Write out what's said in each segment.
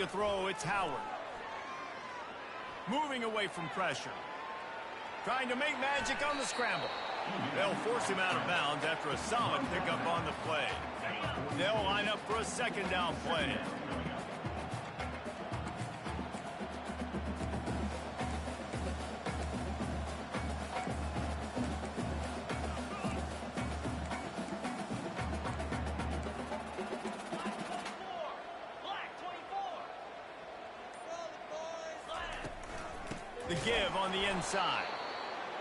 to throw, it's Howard. Moving away from pressure. Trying to make magic on the scramble. They'll force him out of bounds after a solid pickup on the play. They'll line up for a second down play. The give on the inside.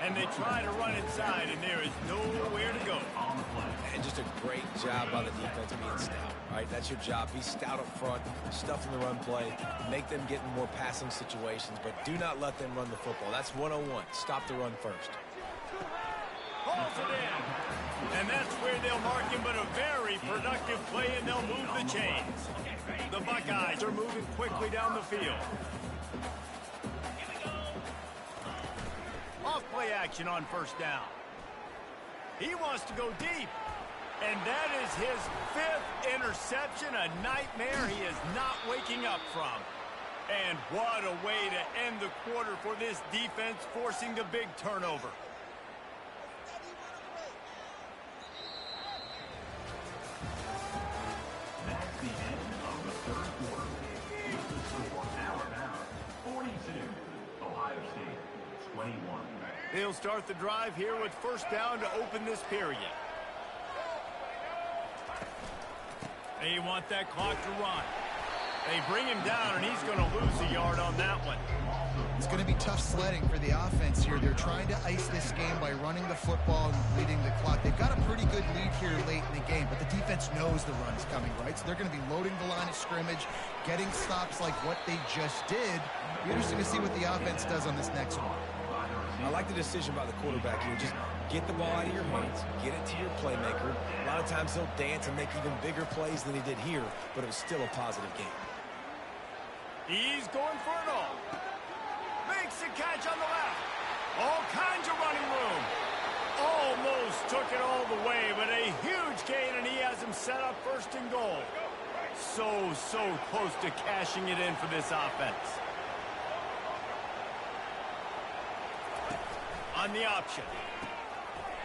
And they try to run inside, and there is nowhere to go. And just a great job by the defense being stout, right? That's your job. Be stout up front, stuff in the run play, make them get in more passing situations, but do not let them run the football. That's 101. Stop the run first. Hauls it in. And that's where they'll mark him, but a very productive play, and they'll move the chains. The Buckeyes are moving quickly down the field. Off-play action on first down. He wants to go deep. And that is his 5th interception, a nightmare he is not waking up from. And what a way to end the quarter for this defense, forcing the big turnover. That's the end of the third quarter. This is for Alabama, 42, Ohio State, 21. They'll start the drive here with first down to open this period. They want that clock to run. They bring him down, and he's going to lose a yard on that one. It's going to be tough sledding for the offense here. They're trying to ice this game by running the football and leading the clock. They've got a pretty good lead here late in the game, but the defense knows the run is coming, right? So they're going to be loading the line of scrimmage, getting stops like what they just did. Be interesting to see what the offense does on this next one. I like the decision by the quarterback here. Just get the ball out of your hands, get it to your playmaker. A lot of times he'll dance and make even bigger plays than he did here, but it was still a positive game. He's going for it all. Makes the catch on the left. All kinds of running room. Almost took it all the way, but a huge gain, and he has him set up first and goal. So close to cashing it in for this offense. On the option.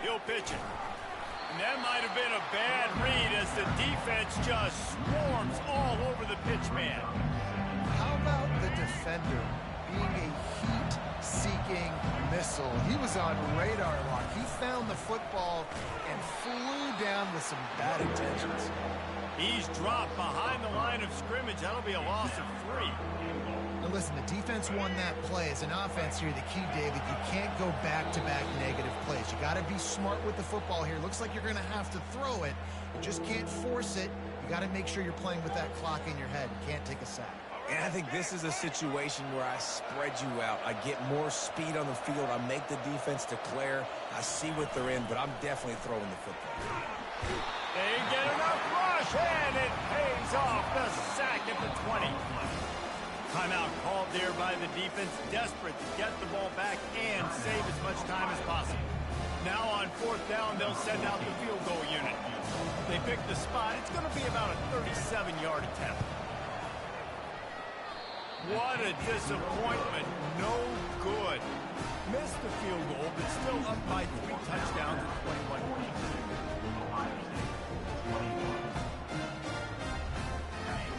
He'll pitch it. And that might have been a bad read as the defense just swarms all over the pitch man. How about the defender being a heat-seeking missile? He was on radar lock. He found the football and flew down with some bad intentions. He's dropped behind the line of scrimmage. That'll be a loss of 3. Now listen, the defense won that play. As an offense here, the key, David, you can't go back-to-back negative plays. You got to be smart with the football here. Looks like you're going to have to throw it. You just can't force it. You got to make sure you're playing with that clock in your head. You can't take a sack. And I think this is a situation where I spread you out. I get more speed on the field. I make the defense declare. I see what they're in, but I'm definitely throwing the football. They get enough rush, and it pays off. The sack at the 20. Timeout called there by the defense, desperate to get the ball back and save as much time as possible. Now on fourth down, they'll send out the field goal unit. They pick the spot. It's going to be about a 37-yard attempt. What a disappointment. No good. Missed the field goal, but still up by 3 touchdowns and 21 points.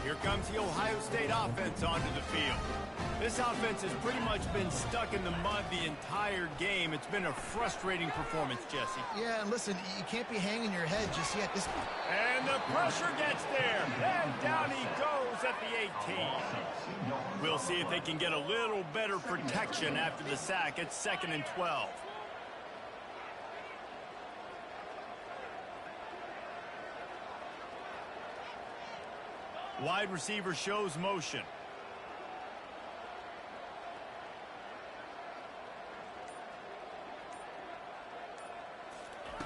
Here comes the Ohio State offense onto the field. This offense has pretty much been stuck in the mud the entire game. It's been a frustrating performance, Jesse. Yeah, and listen, you can't be hanging your head just yet. And the pressure gets there. And down he goes at the 18. We'll see if they can get a little better protection after the sack. It's 2nd and 12. Wide receiver shows motion.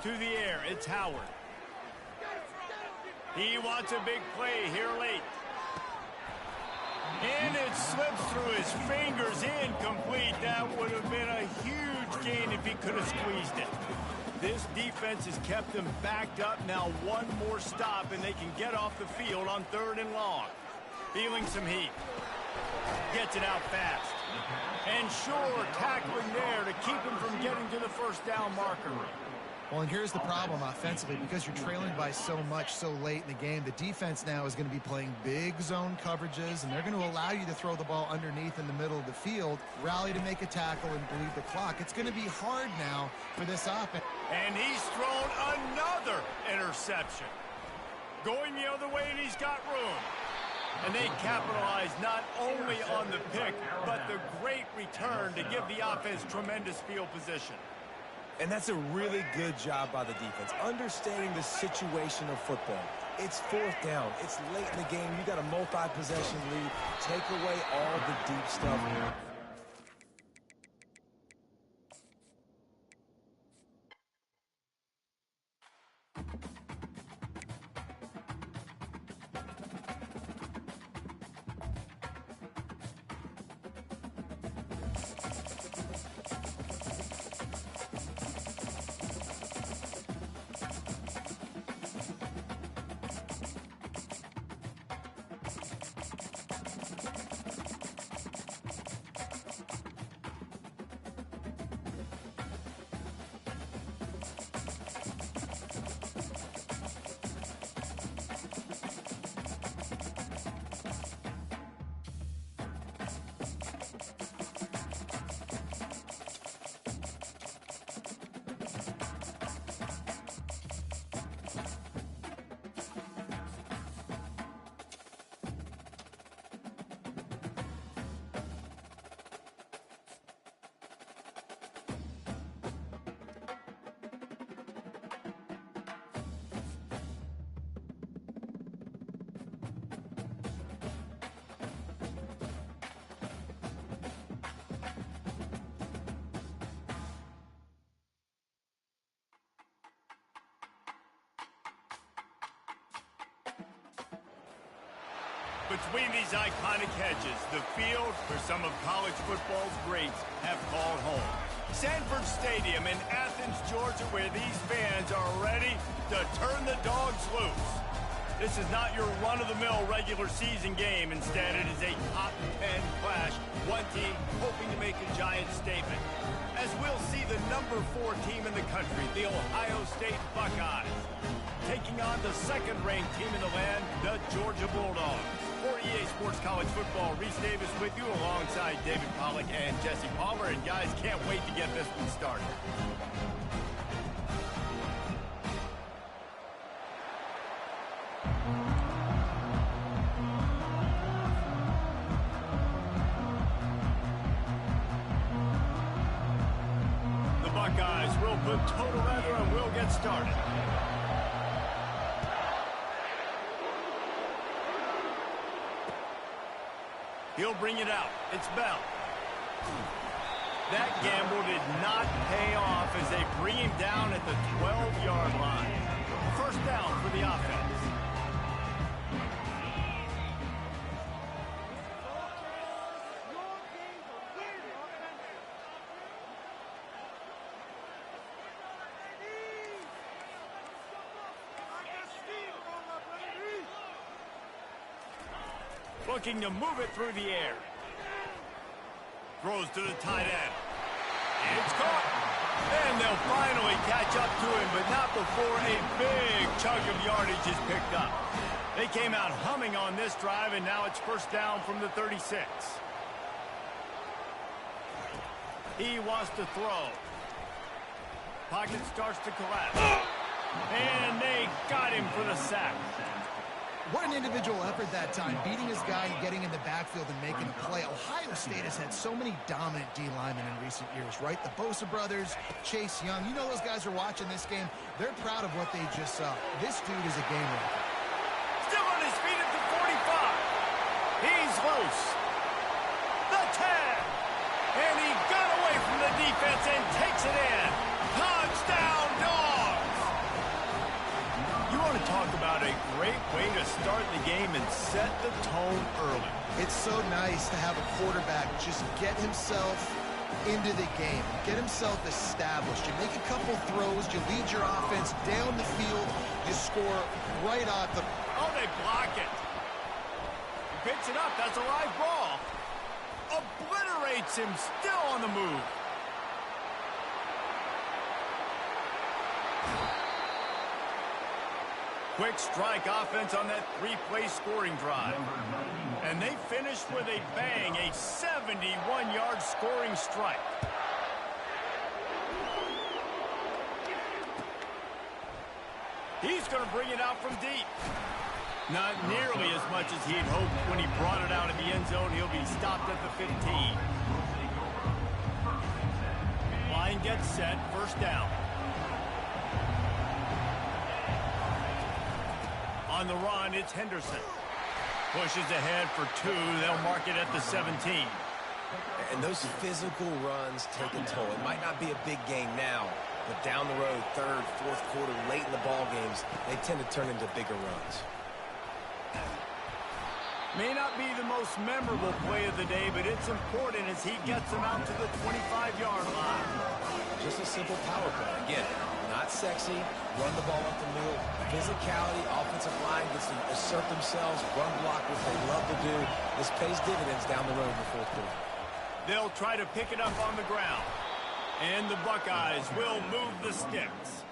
To the air, it's Howard. He wants a big play here late. And it slips through his fingers, incomplete. That would have been a huge gain if he could have squeezed it. This defense has kept them backed up. Now one more stop, and they can get off the field on 3rd and long. Feeling some heat. Gets it out fast. And sure, tackling there to keep him from getting to the first down marker. Well, and here's the problem offensively. Because you're trailing by so much so late in the game, the defense now is going to be playing big zone coverages, and they're going to allow you to throw the ball underneath in the middle of the field, rally to make a tackle, and bleed the clock. It's going to be hard now for this offense. And he's thrown another interception. Going the other way, and he's got room. And they capitalize not only on the pick, but the great return to give the offense tremendous field position. And that's a really good job by the defense, understanding the situation of football. It's fourth down. It's late in the game. You got a multi-possession lead. Take away all the deep stuff. Between these iconic hedges, the field where some of college football's greats have called home. Sanford Stadium in Athens, Georgia, where these fans are ready to turn the dogs loose. This is not your run-of-the-mill regular season game. Instead, it is a top 10 clash. One team hoping to make a giant statement. As we'll see the number 4 team in the country, the Ohio State Buckeyes, taking on the second-ranked team in the land, the Georgia Bulldogs. For EA Sports College Football, Reese Davis with you alongside David Pollack and Jesse Palmer. And guys, can't wait to get this one started. The Buckeyes will put total leather and we'll get started. He'll bring it out. It's Bell. That gamble did not pay off as they bring him down at the 12-yard line. First down for the offense. Looking to move it through the air. Throws to the tight end. It's caught. And they'll finally catch up to him, but not before a big chunk of yardage is picked up. They came out humming on this drive, and now it's first down from the 36. He wants to throw. Pocket starts to collapse. And they got him for the sack. What an individual effort that time, beating his guy and getting in the backfield and making a play. Ohio State has had so many dominant D linemen in recent years, right? The Bosa brothers, Chase Young. You know those guys are watching this game. They're proud of what they just saw. This dude is a game wrecker. Still on his feet at the 45. He's loose. The 10. And he got away from the defense and takes it in. Touchdown, Dogs! You want to talk about a great way to start the game and set the tone early. It's so nice to have a quarterback just get himself into the game, get himself established. You make a couple throws, you lead your offense down the field, you score right off the... Oh, they block it. He picks it up. That's a live ball. beats him, still on the move. Quick strike offense on that three-play scoring drive. And they finished with a bang, a 71-yard scoring strike. He's going to bring it out from deep. Not nearly as much as he'd hoped when he brought it out of the end zone. He'll be stopped at the 15. Line gets set, first down. On the run, it's Henderson. Pushes ahead for 2. They'll mark it at the 17. And those physical runs take a toll. It might not be a big game now, but down the road, third, fourth quarter, late in the ball games, they tend to turn into bigger runs. May not be the most memorable play of the day, but it's important as he gets them out to the 25-yard line. Just a simple power play. Again, not sexy, run the ball up the middle. Physicality, offensive line gets to assert themselves, run block, what they love to do. This pays dividends down the road in the fourth quarter. They'll try to pick it up on the ground. And the Buckeyes will move the sticks.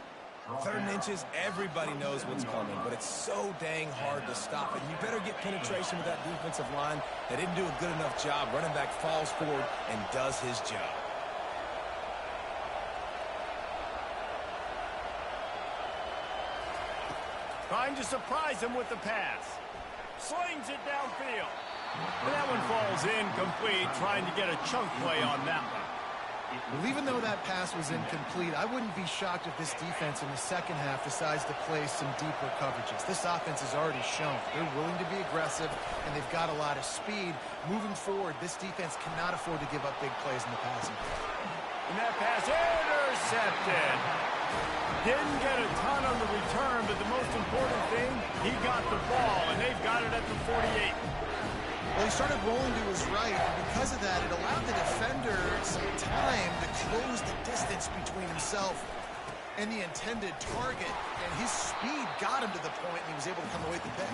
3rd and inches, everybody knows what's coming, but it's so dang hard to stop it. You better get penetration with that defensive line. They didn't do a good enough job. Running back falls forward and does his job. Trying to surprise him with the pass. Slings it downfield. And that one falls incomplete, trying to get a chunk play on that one. Well, even though that pass was incomplete, I wouldn't be shocked if this defense in the second half decides to play some deeper coverages. This offense has already shown they're willing to be aggressive, and they've got a lot of speed. Moving forward, this defense cannot afford to give up big plays in the passing game. And that pass intercepted. Didn't get a ton on the return, but the most important thing, he got the ball, and they've got it at the 48. Well, he started rolling to his right, and because of that, it allowed the defender some time to close the distance between himself and the intended target, and his speed got him to the point, and he was able to come away with the pick.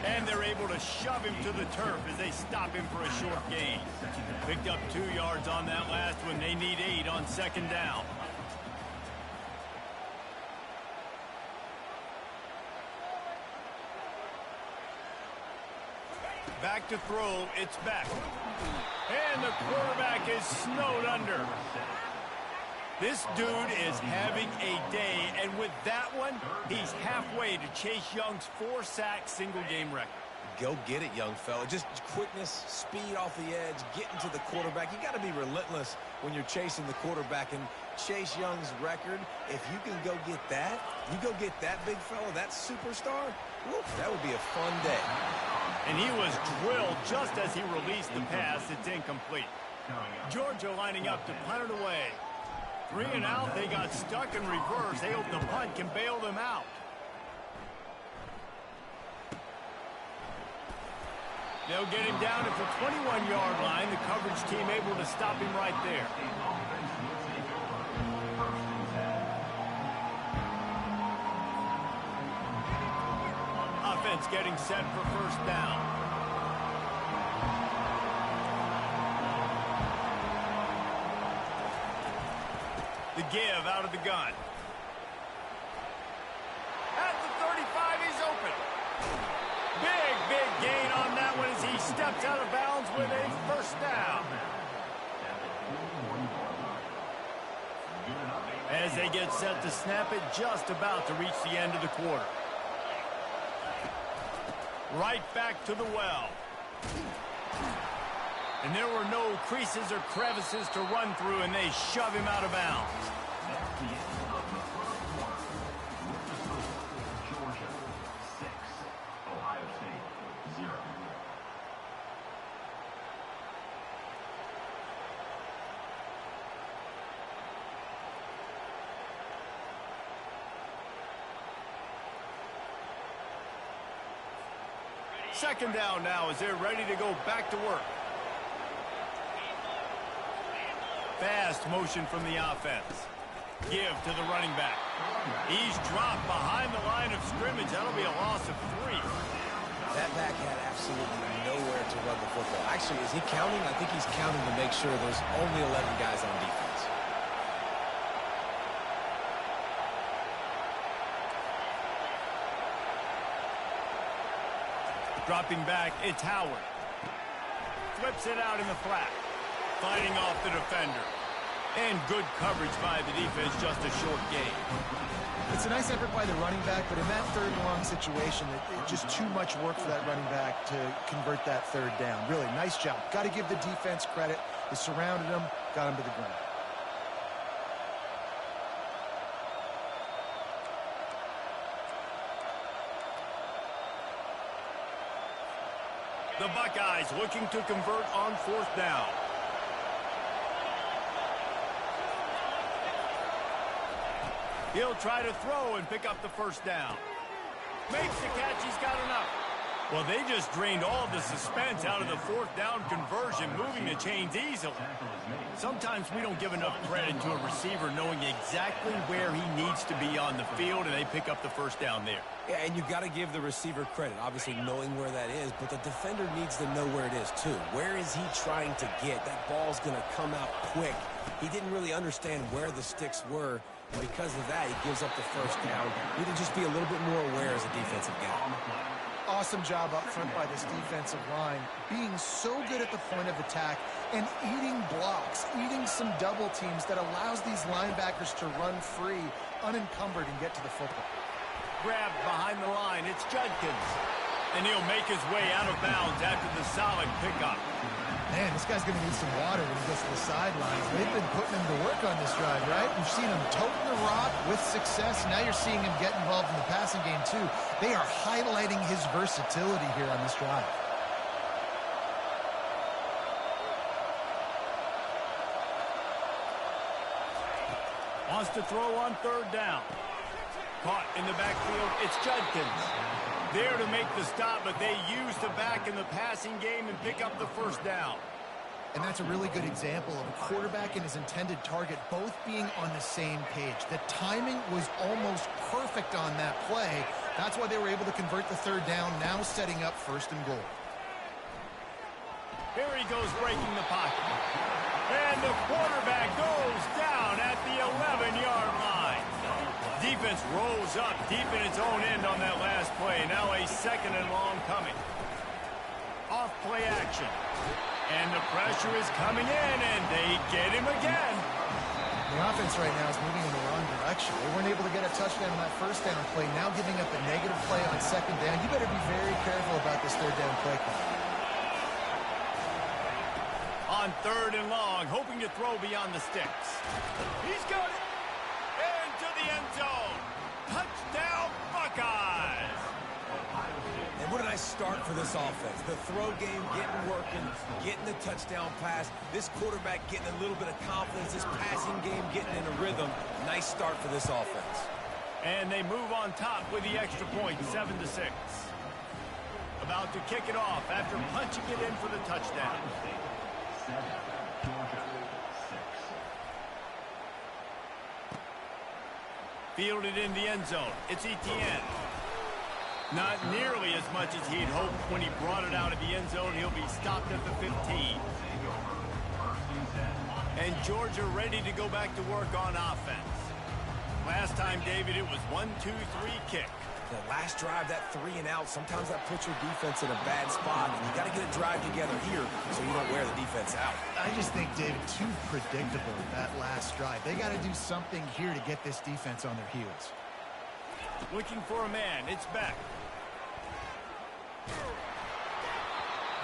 And they're able to shove him to the turf as they stop him for a short gain. Picked up 2 yards on that last one. They need 8 on second down. Back to throw, it's back. And the quarterback is snowed under. This dude is having a day, and with that one, he's halfway to Chase Young's 4-sack single-game record. Go get it, young fella. Just quickness, speed off the edge, getting to the quarterback. You got to be relentless when you're chasing the quarterback. And Chase Young's record, if you can go get that, you go get that big fella, that superstar, whoop, that would be a fun day. And he was drilled just as he released the pass. It's incomplete. Georgia lining up to punt it away. 3 and out, they got stuck in reverse. They hope the punt can bail them out. They'll get him down at the 21-yard line. The coverage team able to stop him right there. Offense getting set for first down. The give out of the gun. At the 35, he's open. Big gain on that one as he steps out of bounds with a first down. As they get set to snap it, just about to reach the end of the quarter. Right back to the well. And there were no creases or crevices to run through, and they shove him out of bounds. Georgia 6, Ohio State 0. Second down now as they're ready to go back to work. Fast motion from the offense. Give to the running back. He's dropped behind the line of scrimmage. That'll be a loss of 3. That back had absolutely nowhere to run the football. Actually, is he counting? I think he's counting to make sure there's only 11 guys on defense. Dropping back, it's Howard. Flips it out in the flat. Fighting off the defender. And good coverage by the defense, just a short gain. It's a nice effort by the running back, but in that third and long situation, it's just too much work for that running back to convert that third down. Really, nice job. Got to give the defense credit. They surrounded him, got him to the ground. The Buckeyes looking to convert on fourth down. He'll try to throw and pick up the first down. Makes the catch, he's got enough. Well, they just drained all the suspense out of the fourth down conversion, moving the chains easily. Sometimes we don't give enough credit to a receiver knowing exactly where he needs to be on the field, and they pick up the first down there. Yeah, and you've got to give the receiver credit, obviously knowing where that is, but the defender needs to know where it is too. Where is he trying to get? That ball's going to come out quick. He didn't really understand where the sticks were, and because of that, he gives up the first down. We need to just be a little bit more aware as a defensive guy. Awesome job up front by this defensive line, being so good at the point of attack and eating blocks, eating some double teams that allows these linebackers to run free, unencumbered, and get to the football. Grabbed behind the line, it's Judkins. And he'll make his way out of bounds after the solid pickup. Man, this guy's going to need some water when he gets to the sidelines. They've been putting him to work on this drive, right? We've seen him toting the rock with success. Now you're seeing him get involved in the passing game, too. They are highlighting his versatility here on this drive. Wants to throw on third down. Caught in the backfield, it's Judkins. There to make the stop, but they use the back in the passing game and pick up the first down. And that's a really good example of a quarterback and his intended target both being on the same page. The timing was almost perfect on that play. That's why they were able to convert the third down, now setting up first and goal. Here he goes breaking the pocket. And the quarterback goes down at the 11-yard line. Defense rolls up deep in its own end on that last play. Now a second and long coming. Off play action. And the pressure is coming in, and they get him again. The offense right now is moving in the wrong direction. They weren't able to get a touchdown on that first down play. Now giving up a negative play on second down. You better be very careful about this third down play call. On third and long, hoping to throw beyond the sticks. He's got it. Into the end zone. Touchdown, Buckeyes. And what a nice start for this offense. The throw game getting working, getting the touchdown pass. This quarterback getting a little bit of confidence. This passing game getting in a rhythm. Nice start for this offense. And they move on top with the extra point, 7-6. About to kick it off after punching it in for the touchdown. 7, Georgia, 6. Fielded in the end zone. It's Etienne. Not nearly as much as he'd hoped when he brought it out of the end zone. He'll be stopped at the 15. And Georgia ready to go back to work on offense. Last time, David, it was 1-2-3 kick. The last drive, that 3 and out, sometimes that puts your defense in a bad spot, and you got to get a drive together here so you don't wear the defense out. I just think, David, too predictable that last drive. They got to do something here to get this defense on their heels. Looking for a man. It's Beck.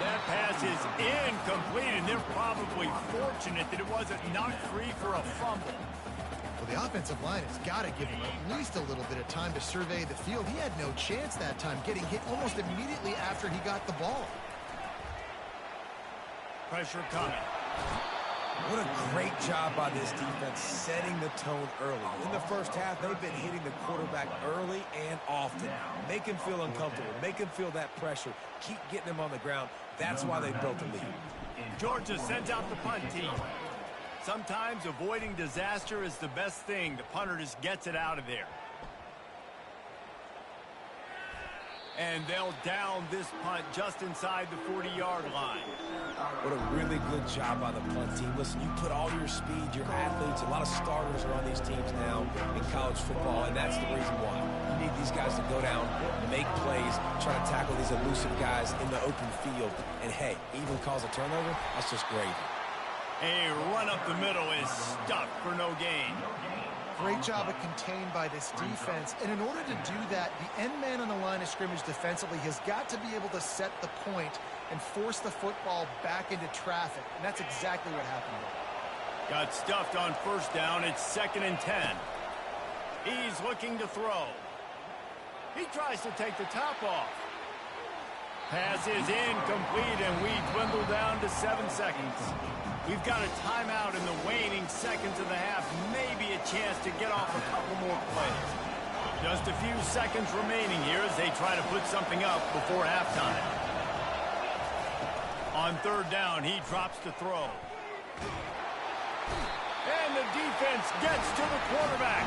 That pass is incomplete, and they're probably fortunate that it wasn't knocked free for a fumble. Well, the offensive line has got to give him at least a little bit of time to survey the field. He had no chance that time, getting hit almost immediately after he got the ball. Pressure coming. What a great job by this defense setting the tone early. In the first half, they've been hitting the quarterback early and often. Make him feel uncomfortable. Make him feel that pressure. Keep getting him on the ground. That's why they built the lead. Georgia sends out the punt team. Sometimes avoiding disaster is the best thing. The punter just gets it out of there. And they'll down this punt just inside the 40-yard line. What a really good job by the punt team. Listen, you put all your speed, your athletes, a lot of starters are on these teams now in college football, and that's the reason why. You need these guys to go down, make plays, try to tackle these elusive guys in the open field. And, hey, even cause a turnover, that's just gravy. A run up the middle is stuffed for no gain. Great job of contained by this defense. And in order to do that, the end man on the line of scrimmage defensively has got to be able to set the point and force the football back into traffic. And that's exactly what happened there. Got stuffed on first down. It's 2nd and 10. He's looking to throw. He tries to take the top off. Pass is incomplete, and we dwindle down to 7 seconds. We've got a timeout in the waning seconds of the half. Maybe a chance to get off a couple more plays. Just a few seconds remaining here as they try to put something up before halftime. On 3rd down, he drops to throw. And the defense gets to the quarterback.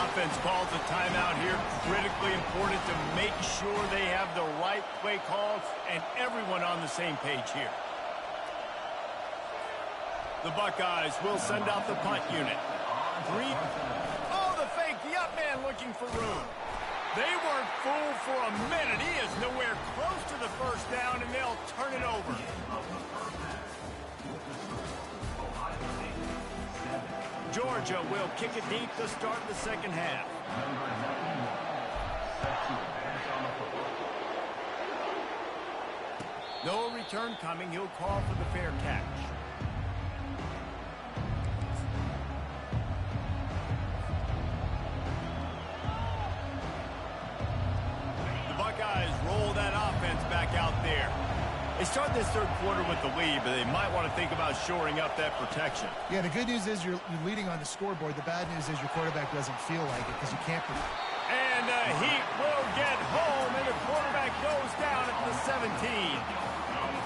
Offense calls a timeout here. Critically important to make sure they have the right play calls and everyone on the same page here. The Buckeyes will send out the punt unit. Oh, the fake. The up man looking for room. They weren't fooled for a minute. He is nowhere close to the first down, and they'll turn it over. Georgia will kick it deep to start the second half. No return coming. He'll call for the fair catch. Buckeyes roll that offense back out there. They start this 3rd quarter with the lead, but they might want to think about shoring up that protection. Yeah, the good news is you're leading on the scoreboard. The bad news is your quarterback doesn't feel like it because you can't. And he will get home, and the quarterback goes down at the 17.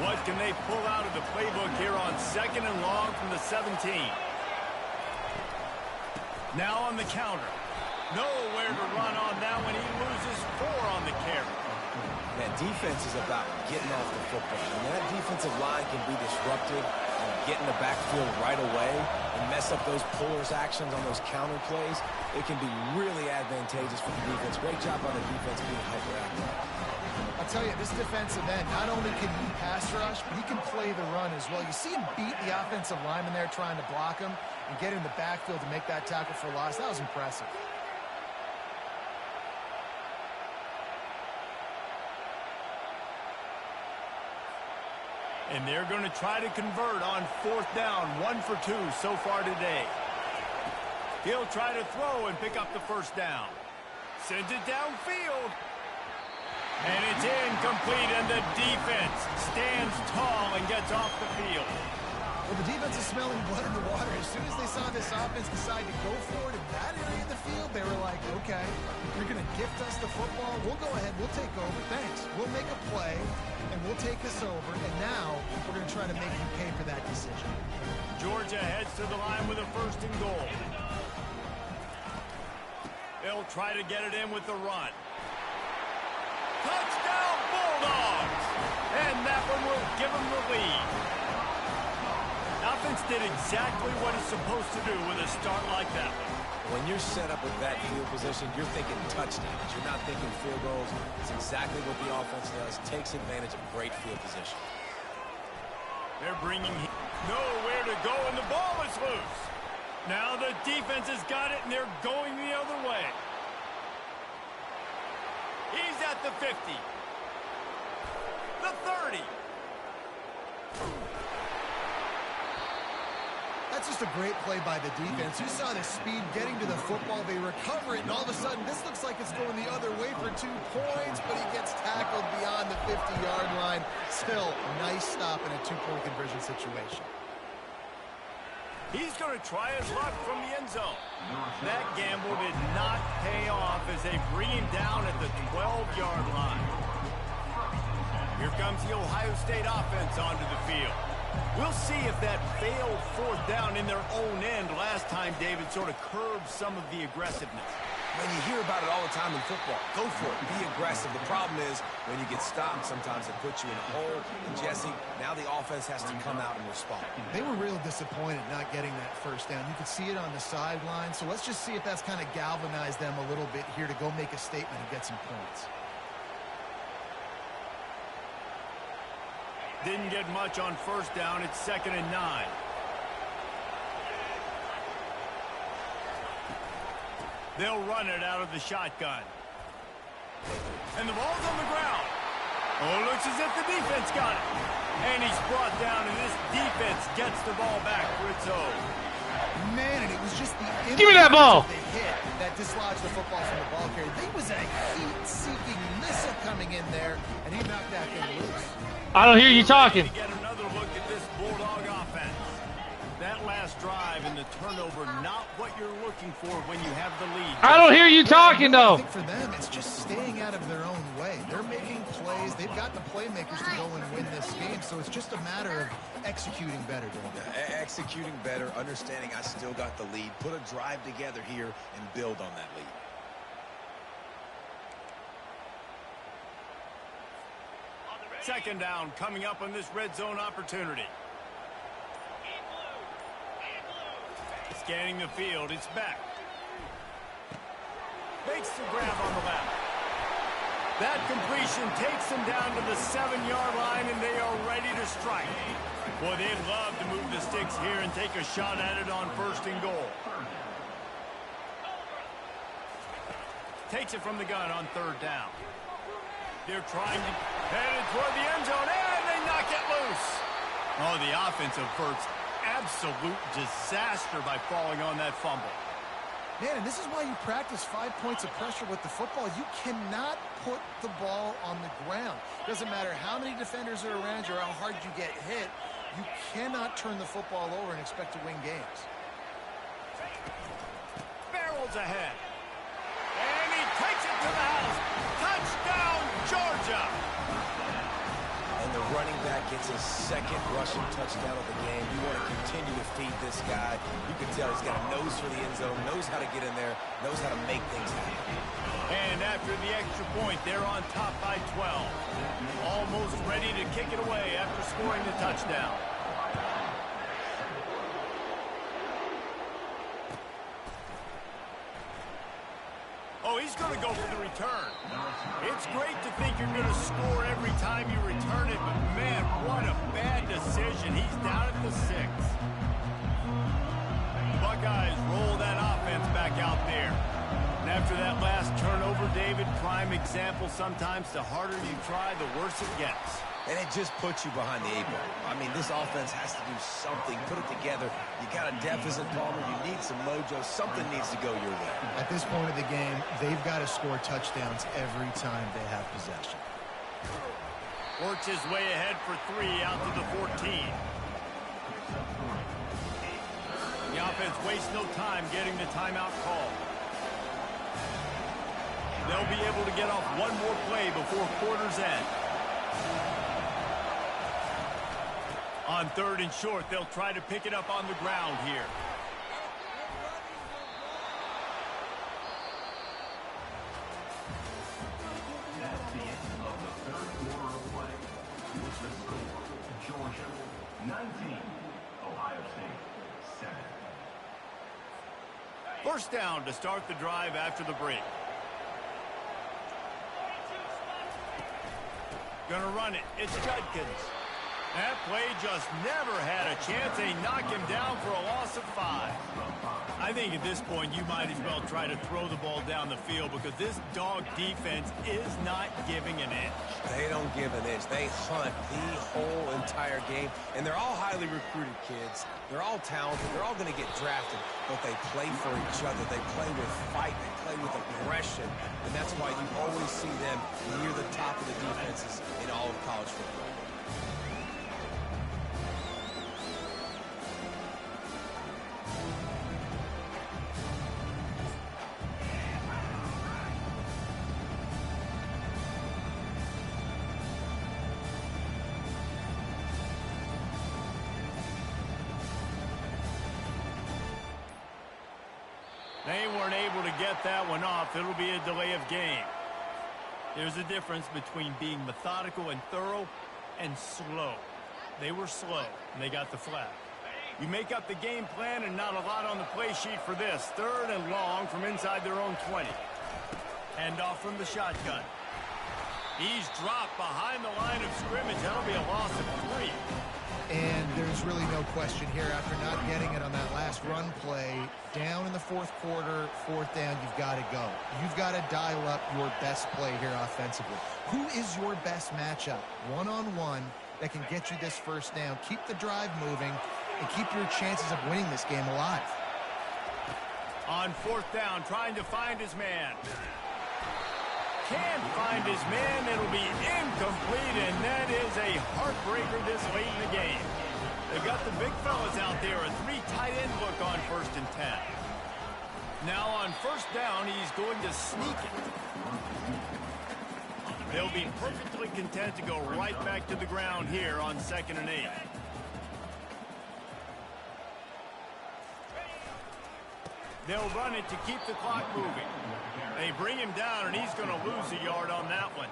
What can they pull out of the playbook here on 2nd and long from the 17? Now on the counter. Nowhere to run on that when he loses 4 on the carry. Man, defense is about getting off the football. And that defensive line can be disrupted and get in the backfield right away and mess up those pullers actions on those counter plays. It can be really advantageous for the defense. Great job on the defense being hyperactive. I'll tell you, this defensive end, not only can he pass rush, but he can play the run as well. You see him beat the offensive lineman there trying to block him and get in the backfield to make that tackle for loss. That was impressive. And they're going to try to convert on 4th down. 1 for 2 so far today. He'll try to throw and pick up the first down. Sends it downfield. And it's incomplete, and the defense stands tall and gets off the field. Well, the defense is smelling blood in the water. As soon as they saw this offense decide to go for it in that area of the field, they were like, okay, you're going to gift us the football. We'll go ahead. We'll take over. Thanks. We'll make a play, and we'll take us over. And now we're going to try to make you pay for that decision. Georgia heads to the line with a 1st and goal. They'll try to get it in with the run. Touchdown, Bulldogs! And that one will give them the lead. Offense did exactly what it's supposed to do with a start like that one. When you're set up with that field position, you're thinking touchdowns. You're not thinking field goals. It's exactly what the offense does. Takes advantage of great field position. They're bringing him nowhere to go, and the ball is loose. Now the defense has got it, and they're going the other way. He's at the 50. The 30. That's just a great play by the defense. You saw the speed getting to the football. They recover it, and all of a sudden, this looks like it's going the other way for 2 points, but he gets tackled beyond the 50-yard line. Still, nice stop in a 2-point conversion situation. He's going to try his luck from the end zone. That gamble did not pay off as they bring him down at the 12-yard line. Here comes the Ohio State offense onto the field. We'll see if that failed 4th down in their own end last time, David, sort of curbed some of the aggressiveness. Man, you hear about it all the time in football. Go for it. Be aggressive. The problem is when you get stopped, sometimes it puts you in a hole. And Jesse, now the offense has to come out and respond. They were real disappointed not getting that first down. You could see it on the sideline. So let's just see if that's kind of galvanized them a little bit here to go make a statement and get some points. Didn't get much on first down. It's 2nd and 9. They'll run it out of the shotgun. And the ball's on the ground. Oh, looks as if the defense got it. And he's brought down, and this defense gets the ball back for its own. Man, and it was just the Give me that ball. They hit that dislodged the football from the ball carrier. There was a heat-seeking missile coming in there, and he knocked that thing loose. I don't hear you talking. Get another look at this Bulldog offense. That last drive and the turnover, not what you're looking for when you have the lead. I don't hear you talking, I though. think for them, it's just staying out of their own way. They're making plays. They've got the playmakers to go and win this game, so it's just a matter of executing better. Executing better, understanding I still got the lead. Put a drive together here and build on that lead. Second down coming up on this red zone opportunity. Scanning the field, it's back. Makes the grab on the left. That completion takes them down to the 7-yard line, and they are ready to strike. Boy, they'd love to move the sticks here and take a shot at it on 1st and goal. Takes it from the gun on 3rd down. They're trying to head it toward the end zone, and they knock it loose. Oh, the offense averts absolute disaster by falling on that fumble. Man, and this is why you practice 5 points of pressure with the football. You cannot put the ball on the ground. Doesn't matter how many defenders are around you or how hard you get hit. You cannot turn the football over and expect to win games. Barrels ahead. And he takes it to the house. Touchdown, Georgia. And the running back gets his 2nd rushing touchdown of the game. You want to continue to feed this guy. You can tell he's got a nose for the end zone, knows how to get in there, knows how to make things happen. And after the extra point, they're on top by 12. Almost ready to kick it away after scoring the touchdown. Oh, he's going to go for the return. It's great to think you're going to score every time you return it, but man, what a bad decision. He's down at the 6. Buckeyes roll that offense back out there. And after that last turnover, David, prime example, sometimes the harder you try, the worse it gets. And it just puts you behind the 8 ball. I mean, this offense has to do something, put it together. You got a deficit, Palmer. You need some mojo. Something needs to go your way. At this point of the game, they've got to score touchdowns every time they have possession. Works his way ahead for 3 out to the 14. The offense wastes no time getting the timeout call. They'll be able to get off one more play before quarter's end. On 3rd and short, they'll try to pick it up on the ground here. That's the end of the 3rd quarter of play. With the score, Georgia 19, Ohio State 7. First down to start the drive after the break. Gonna run it. It's Judkins. That play just never had a chance. They knock him down for a loss of 5. I think at this point you might as well try to throw the ball down the field because this dog defense is not giving an inch. They don't give an inch. They hunt the whole entire game. And they're all highly recruited kids. They're all talented. They're all going to get drafted. But they play for each other. They play with fight. They play with aggression. And that's why you always see them near the top of the defenses in all of college football. They weren't able to get that one off. It'll be a delay of game. There's a difference between being methodical and thorough and slow. They were slow, and they got the flag. You make up the game plan and not a lot on the play sheet for this. 3rd and long from inside their own 20. Handoff from the shotgun. He's dropped behind the line of scrimmage. That'll be a loss of 3. And there's really no question here after not getting it on that last run play. Down in the 4th quarter, 4th down, you've got to go. You've got to dial up your best play here offensively. Who is your best matchup? One-on-one that can get you this 1st down. Keep the drive moving and keep your chances of winning this game alive. On 4th down, trying to find his man. Can't find his man. It'll be incomplete, and that is a heartbreaker this late in the game. They got the big fellas out there. A 3 tight end look on 1st and 10. Now on 1st down, he's going to sneak it. They'll be perfectly content to go right back to the ground here on 2nd and 8. They'll run it to keep the clock moving. They bring him down, and he's going to lose a yard on that one.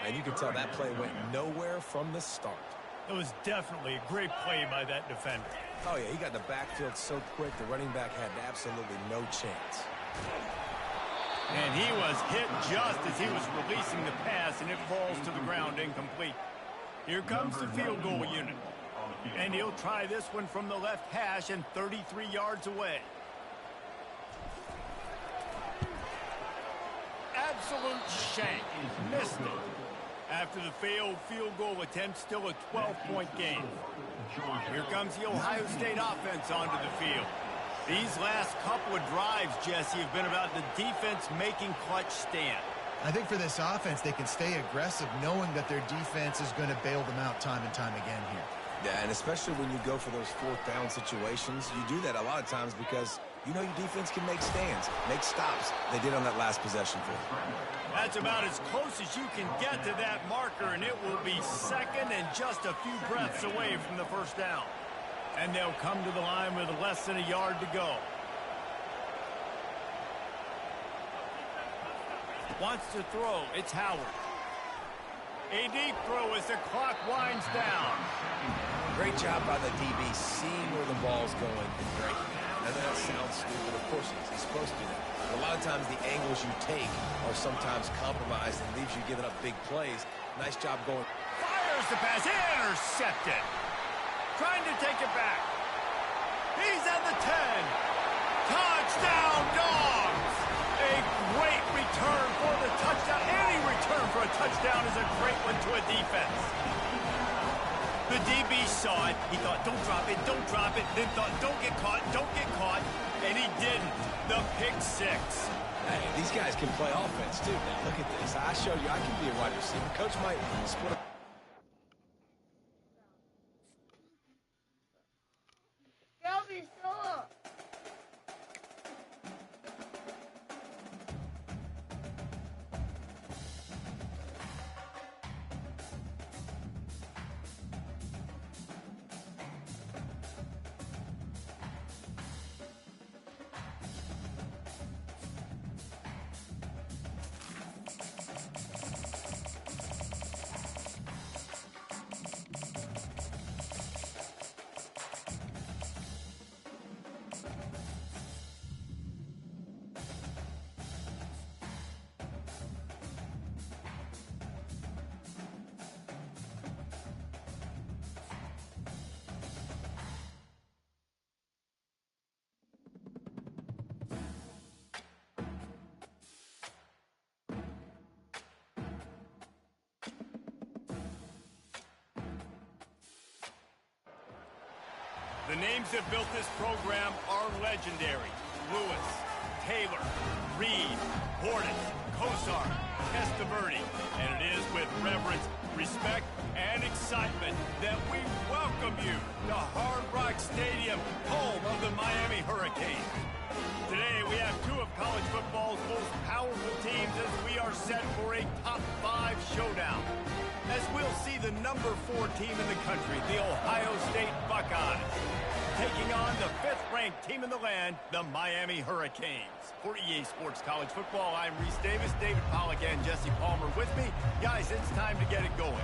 And you can tell that play went nowhere from the start. It was definitely a great play by that defender. Oh, yeah, he got the backfield so quick, the running back had absolutely no chance. And he was hit just as he was releasing the pass, and it falls to the ground incomplete. Here comes the field goal unit. And he'll try this one from the left hash and 33 yards away. Absolute shank. Missed it. After the failed field goal attempt, still a 12-point game. Here comes the Ohio State offense onto the field. These last couple of drives, Jesse, have been about the defense making clutch stand. I think for this offense, they can stay aggressive knowing that their defense is going to bail them out time and time again here. Yeah, and especially when you go for those 4th down situations, you do that a lot of times because you know your defense can make stands, make stops. They did on that last possession for them. That's about as close as you can get to that marker, and it will be 2nd and just a few breaths away from the 1st down. And they'll come to the line with less than a yard to go. Wants to throw. It's Howard. A deep throw as the clock winds down. Great job by the DB seeing where the ball's going and breaking it. And that sounds stupid. Of course it is. He's supposed to do that. But a lot of times the angles you take are sometimes compromised and leaves you giving up big plays. Nice job going. Fires the pass. Intercepted. Trying to take it back. He's at the 10. Touchdown, Dogs! A great return for the touchdown. Any return for a touchdown is a great one to a defense. The DB saw it. He thought, don't drop it, don't drop it. Then thought, don't get caught, and he didn't. The pick 6. Hey, these guys can play offense, too. Now, look at this. I showed you I can be a wide receiver. Coach might split a... The names that built this program are legendary. Lewis, Taylor, Reed, Hornet, Kosar, Testaverde. And it is with reverence, respect, and excitement that we welcome you to Hard Rock Stadium, home of the Miami Hurricanes. Today, we have 2 of college football's most powerful teams as we are set for a top 5 showdown. As we'll see the number 4 team in the country, the Ohio State Buckeyes, taking on the 5th-ranked team in the land, the Miami Hurricanes. For EA Sports College Football, I'm Reese Davis, David Pollack, and Jesse Palmer with me. Guys, it's time to get it going.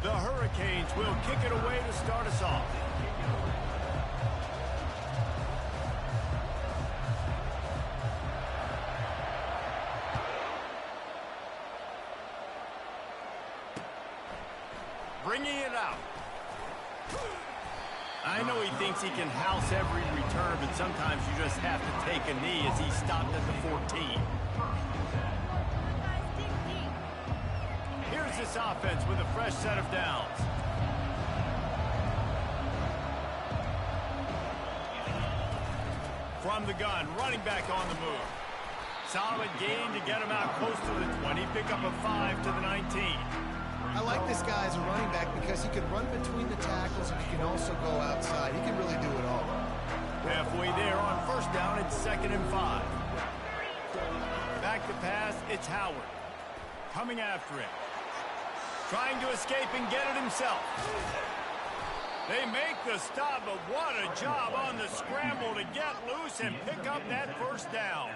The Hurricanes will kick it away to start us off. Bringing it out. I know he thinks he can house every return, but sometimes you just have to take a knee as he stopped at the 14. Here's this offense with a fresh set of downs. From the gun, running back on the move. Solid gain to get him out close to the 20. Pick up a 5 to the 19. I like this guy as a running back because he can run between the tackles and he can also go outside. He can really do it all. Halfway there on first down, it's 2nd and 5. Back to pass, it's Howard. Coming after him. Trying to escape and get it himself. They make the stop, but what a job on the scramble to get loose and pick up that first down.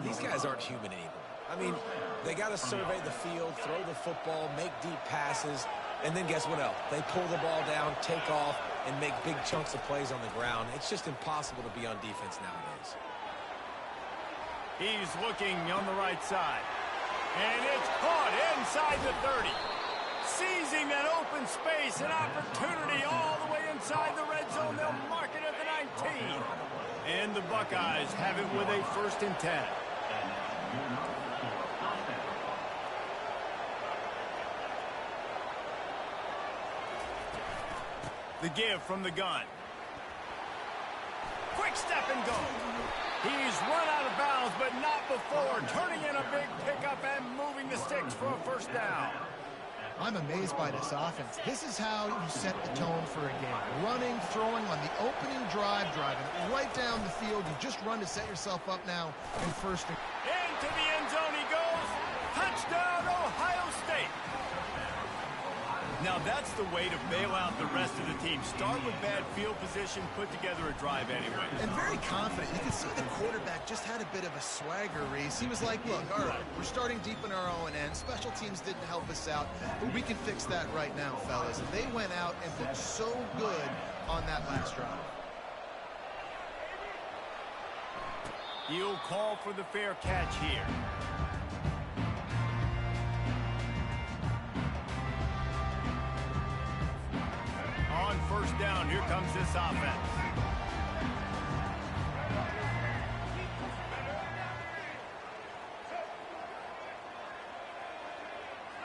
These guys aren't human anymore. I mean, they got to survey the field, throw the football, make deep passes, and then guess what else? They pull the ball down, take off, and make big chunks of plays on the ground. It's just impossible to be on defense nowadays. He's looking on the right side. And it's caught inside the 30. Seizing that open space, an opportunity all the way inside the red zone. They'll mark it at the 19. And the Buckeyes have it with a 1st and 10. The give from the gun. Quick step and go. He's run out of bounds, but not before. Turning in a big pickup and moving the sticks for a first down. I'm amazed by this offense. This is how you set the tone for a game. Running, throwing on the opening drive, driving right down the field. You just run to set yourself up now in 1st and... Into the end zone he goes. Touchdown, Ohio State. Now that's the way to bail out the rest of the team. Start with bad field position, put together a drive anyway. And very confident. You can see the quarterback just had a bit of a swagger, Reese. He was like, look, all right, we're starting deep in our own end. Special teams didn't help us out, but we can fix that right now, fellas. And they went out and looked so good on that last drive. He'll call for the fair catch here. On first down, here comes this offense.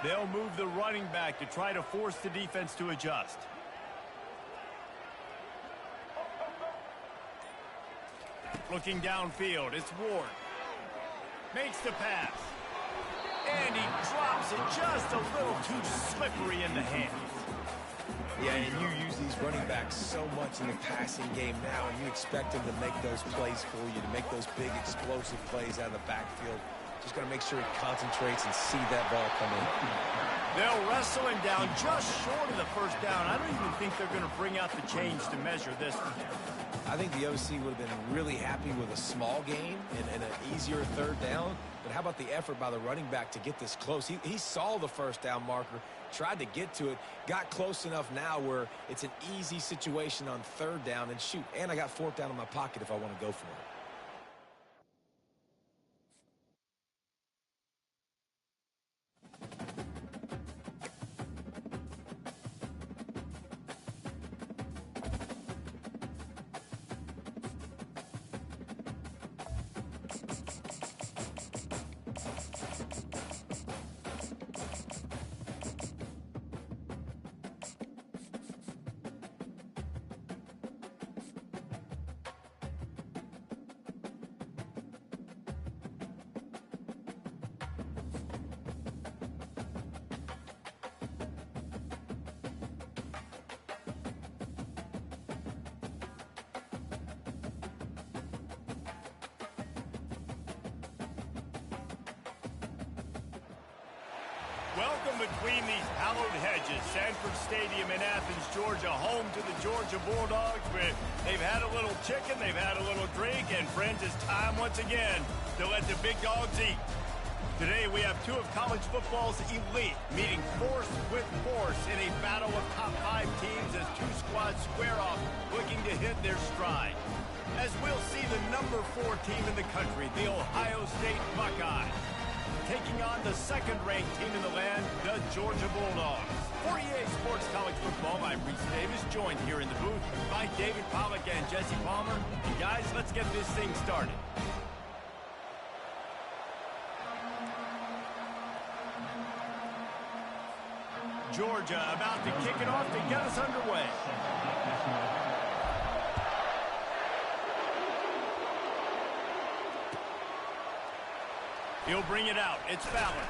They'll move the running back to try to force the defense to adjust. Looking downfield, it's Ward. Makes the pass. And he drops it just a little too slippery in the hands. Yeah, and you use these running backs so much in the passing game now, and you expect them to make those plays for you, to make those big explosive plays out of the backfield. Just got to make sure he concentrates and see that ball come in. They'll wrestle him down just short of the first down. I don't even think they're going to bring out the chains to measure this one. I think the OC would have been really happy with a small gain and an easier 3rd down. But how about the effort by the running back to get this close? He saw the first down marker, tried to get to it, got close enough now where it's an easy situation on 3rd down. And shoot, and I got 4th down in my pocket if I want to go for it. Welcome between these hallowed hedges. Sanford Stadium in Athens, Georgia, home to the Georgia Bulldogs. They've had a little chicken, they've had a little drink, and friends, it's time once again to let the big dogs eat. Today we have two of college football's elite meeting force with force in a battle of top 5 teams as two squads square off looking to hit their stride. As we'll see the number 4 team in the country, the Ohio State Buckeyes, taking on the second-ranked team in the land, the Georgia Bulldogs. For EA Sports College Football, I'm Reese Davis, joined here in the booth by David Pollack and Jesse Palmer. And guys, let's get this thing started. Georgia about to kick it off to get us underway. He'll bring it out. It's Fowler.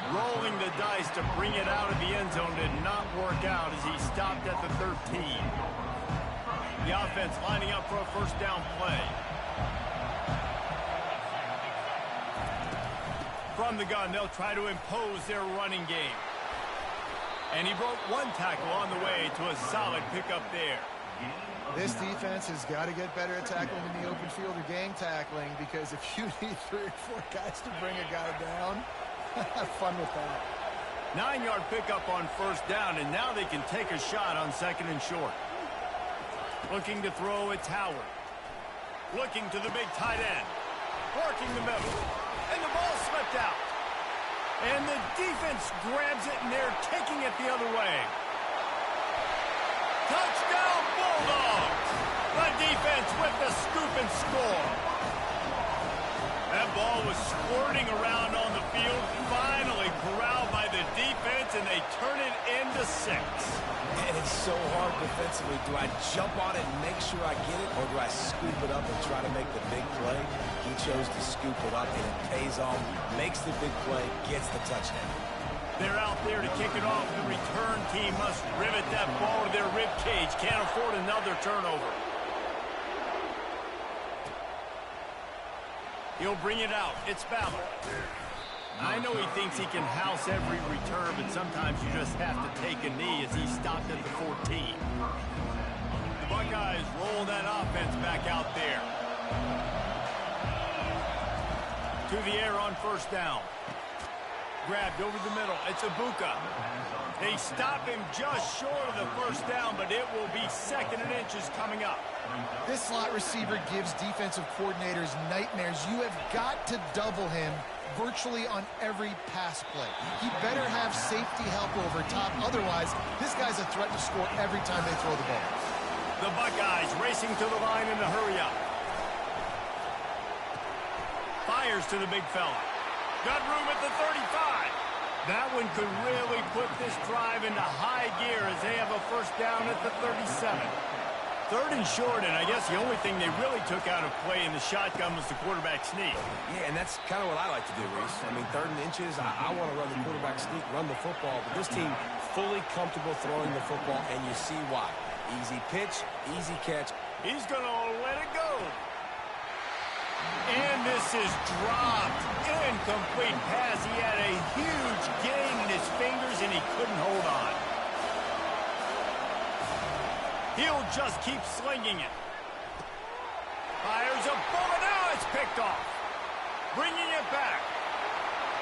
Rolling the dice to bring it out of the end zone did not work out as he stopped at the 13. The offense lining up for a first down play. From the gun, they'll try to impose their running game. And he broke one tackle on the way to a solid pickup there. This defense has got to get better at tackling in the open field or gang tackling, because if you need 3 or 4 guys to bring a guy down, have fun with that. 9-yard pickup on first down, and now they can take a shot on second and short. Looking to throw, it's Howard. Looking to the big tight end. Working the middle. And the ball slipped out. And the defense grabs it, and they're taking it the other way. Touchdown, Bulldogs! The defense with the scoop and score. That ball was squirting around on the field, finally corralled by the defense, and they turn it into 6. And it's so hard defensively. Do I jump on it and make sure I get it, or do I scoop it up and try to make the big play? He chose to scoop it up, and it pays off, makes the big play, gets the touchdown. They're out there to kick it off. The return team must rivet that ball to their rib cage. Can't afford another turnover. He'll bring it out. It's Fowler. I know he thinks he can house every return, but sometimes you just have to take a knee as he stopped at the 14. The Buckeyes roll that offense back out there. To the air on first down. Grabbed over the middle. It's Ibuka. They stop him just short of the first down, but it will be second and inches coming up. This slot receiver gives defensive coordinators nightmares. You have got to double him virtually on every pass play. He better have safety help over top. Otherwise, this guy's a threat to score every time they throw the ball. The Buckeyes racing to the line in a hurry up. Fires to the big fella. Got room at the 35. That one could really put this drive into high gear as they have a first down at the 37. Third and short, and I guess the only thing they really took out of play in the shotgun was the quarterback sneak. Yeah, and that's kind of what I like to do, Reese. I mean, third and inches, I want to run the quarterback sneak, run the football, but this team fully comfortable throwing the football, and you see why. Easy pitch, easy catch. He's going to let it go. And this is dropped. Incomplete pass. He had a huge gain in his fingers, and he couldn't hold on. He'll just keep slinging it. Fires a bullet. Now it's picked off. Bringing it back.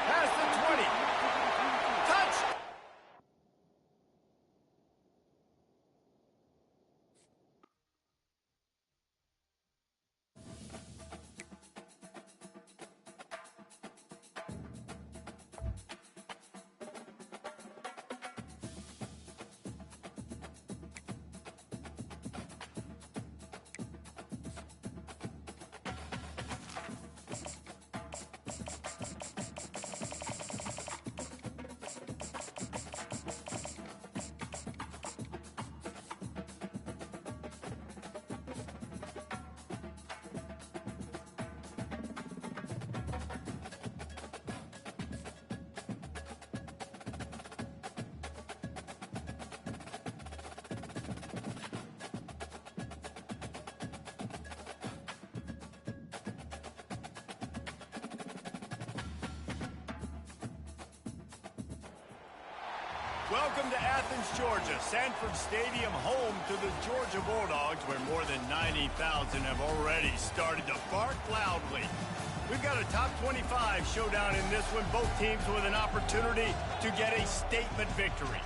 Past the 20. Touch. Welcome to Athens, Georgia. Sanford Stadium, home to the Georgia Bulldogs, where more than 90,000 have already started to bark loudly. We've got a top 25 showdown in this one, both teams with an opportunity to get a statement victory.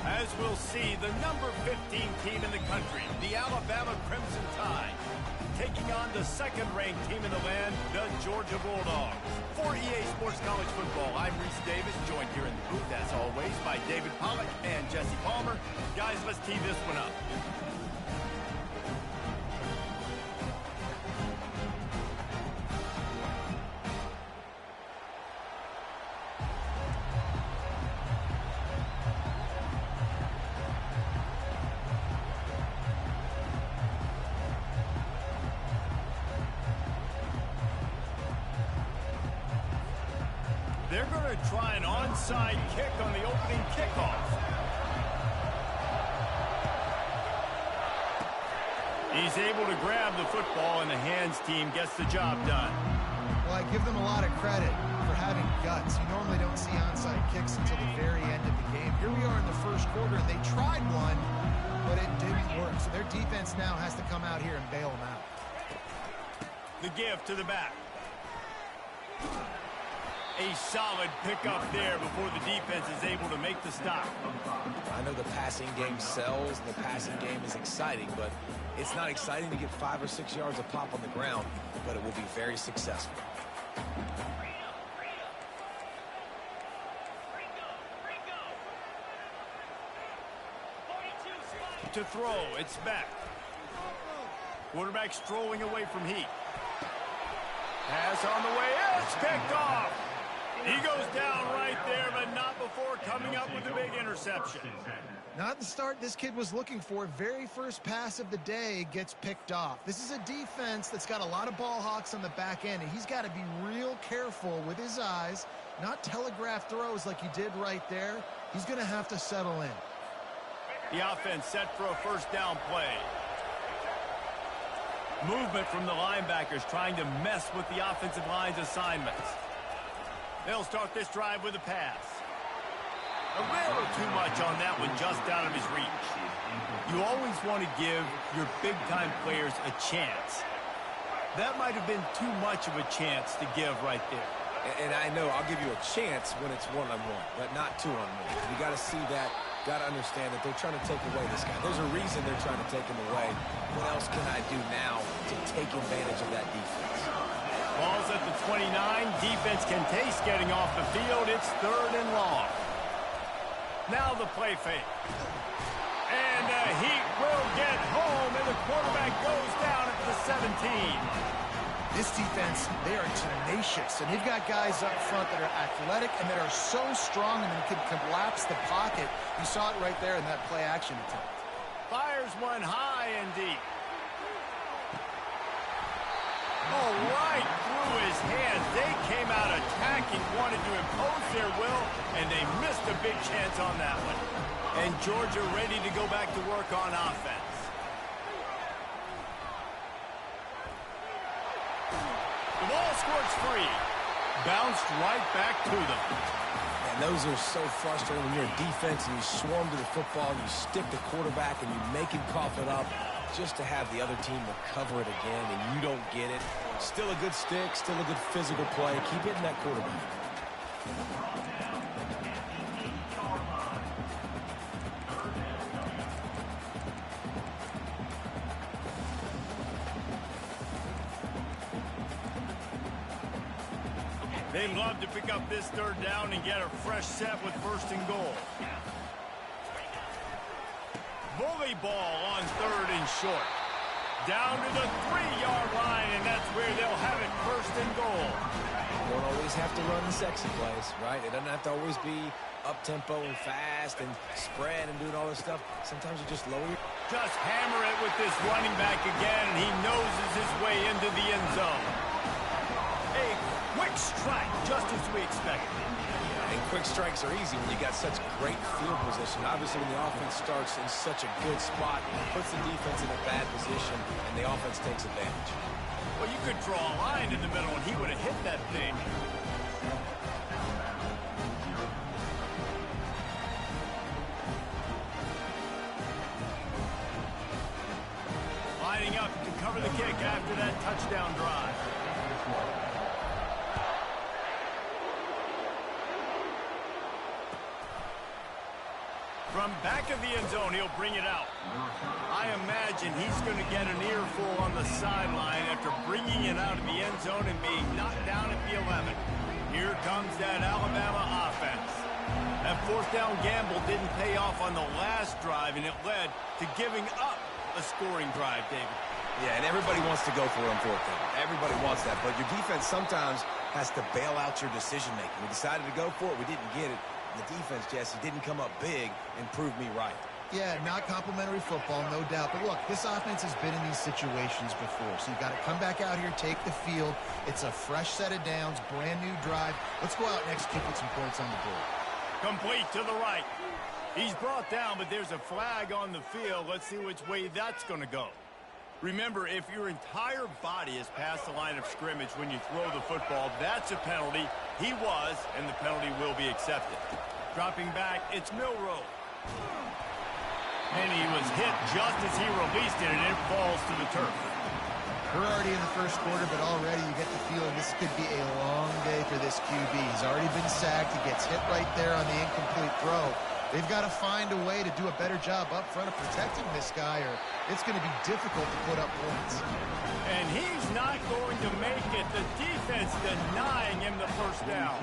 As we'll see, the number 15 team in the country, the Alabama Crimson Tide, taking on the second-ranked team in the land, the Georgia Bulldogs. For EA Sports College Football, I'm Reese Davis, joined here in the booth, as always, by David Pollack and Jesse Palmer. Guys, let's tee this one up. They're going to try an onside kick on the opening kickoff. He's able to grab the football, and the hands team gets the job done. Well, I give them a lot of credit for having guts. You normally don't see onside kicks until the very end of the game. Here we are in the first quarter, and they tried one, but it didn't work. So their defense now has to come out here and bail them out. The give to the back. A solid pickup there before the defense is able to make the stop. I know the passing game sells, and the passing game is exciting, but it's not exciting to get 5 or 6 yards of pop on the ground, but it will be very successful. To throw, it's back. Quarterback strolling away from heat. Pass on the way, it's picked off. He goes down right there, but not before coming up with a big interception. Not the start this kid was looking for. Very first pass of the day gets picked off. This is a defense that's got a lot of ball hawks on the back end, and he's got to be real careful with his eyes, not telegraph throws like he did right there. He's going to have to settle in. The offense set for a first down play. Movement from the linebackers trying to mess with the offensive line's assignments. They'll start this drive with a pass. A little too much on that one, just out of his reach. You always want to give your big-time players a chance. That might have been too much of a chance to give right there. And I know I'll give you a chance when it's one-on-one, but not two-on-one. You got to see that, got to understand that they're trying to take away this guy. There's a reason they're trying to take him away. What else can I do now to take advantage of that defense? Ball's at the 29. Defense can taste getting off the field. It's 3rd and long. Now the play fake. And the Heat will get home, and the quarterback goes down at the 17. This defense, they are tenacious, and they've got guys up front that are athletic and that are so strong and can collapse the pocket. You saw it right there in that play-action attempt. Fires one high and deep. Oh, right through his hands. They came out attacking, wanted to impose their will, and they missed a big chance on that one. And Georgia ready to go back to work on offense. The ball squirts free. Bounced right back to them. And those are so frustrating when you're a defense and you swarm to the football and you stick the quarterback and you make him cough it up, just to have the other team recover it again and you don't get it. Still a good stick, still a good physical play. Keep hitting that quarterback. They'd love to pick up this 3rd down and get a fresh set with 1st and goal. Bully ball on 3rd and short. Down to the 3-yard line, and that's where they'll have it 1st and goal. You don't always have to run the sexy plays, right? It doesn't have to always be up-tempo and fast and spread and doing all this stuff. Sometimes you just lower your... Just hammer it with this running back again, and he noses his way into the end zone. A quick strike, just as we expected. And quick strikes are easy when you got such great field position. Obviously, when the offense starts in such a good spot, it puts the defense in a bad position, and the offense takes advantage. Well, you could draw a line in the middle, and he would have hit that thing. recover the kick after that touchdown drive. From back of the end zone, he'll bring it out. I imagine he's going to get an earful on the sideline after bringing it out of the end zone and being knocked down at the 11. Here comes that Alabama offense. That fourth down gamble didn't pay off on the last drive, and it led to giving up a scoring drive, David. Yeah, and everybody wants to go for it on fourth down. Everybody wants that, but your defense sometimes has to bail out your decision-making. We decided to go for it. We didn't get it. The defense, Jesse, didn't come up big and prove me right. Yeah, not complimentary football, no doubt. But look, this offense has been in these situations before. So you've got to come back out here, take the field. It's a fresh set of downs, brand new drive. Let's go out and execute with some points on the board. Complete to the right. He's brought down, but there's a flag on the field. Let's see which way that's going to go. Remember, if your entire body is past the line of scrimmage when you throw the football, that's a penalty. He was, and the penalty will be accepted. Dropping back, it's Milroe. And he was hit just as he released it, and it falls to the turf. We're already in the first quarter, but already you get the feeling this could be a long day for this QB. He's already been sacked. He gets hit right there on the incomplete throw. They've got to find a way to do a better job up front of protecting this guy, or it's going to be difficult to put up points. And he's not going to make it. The defense denying him the first down.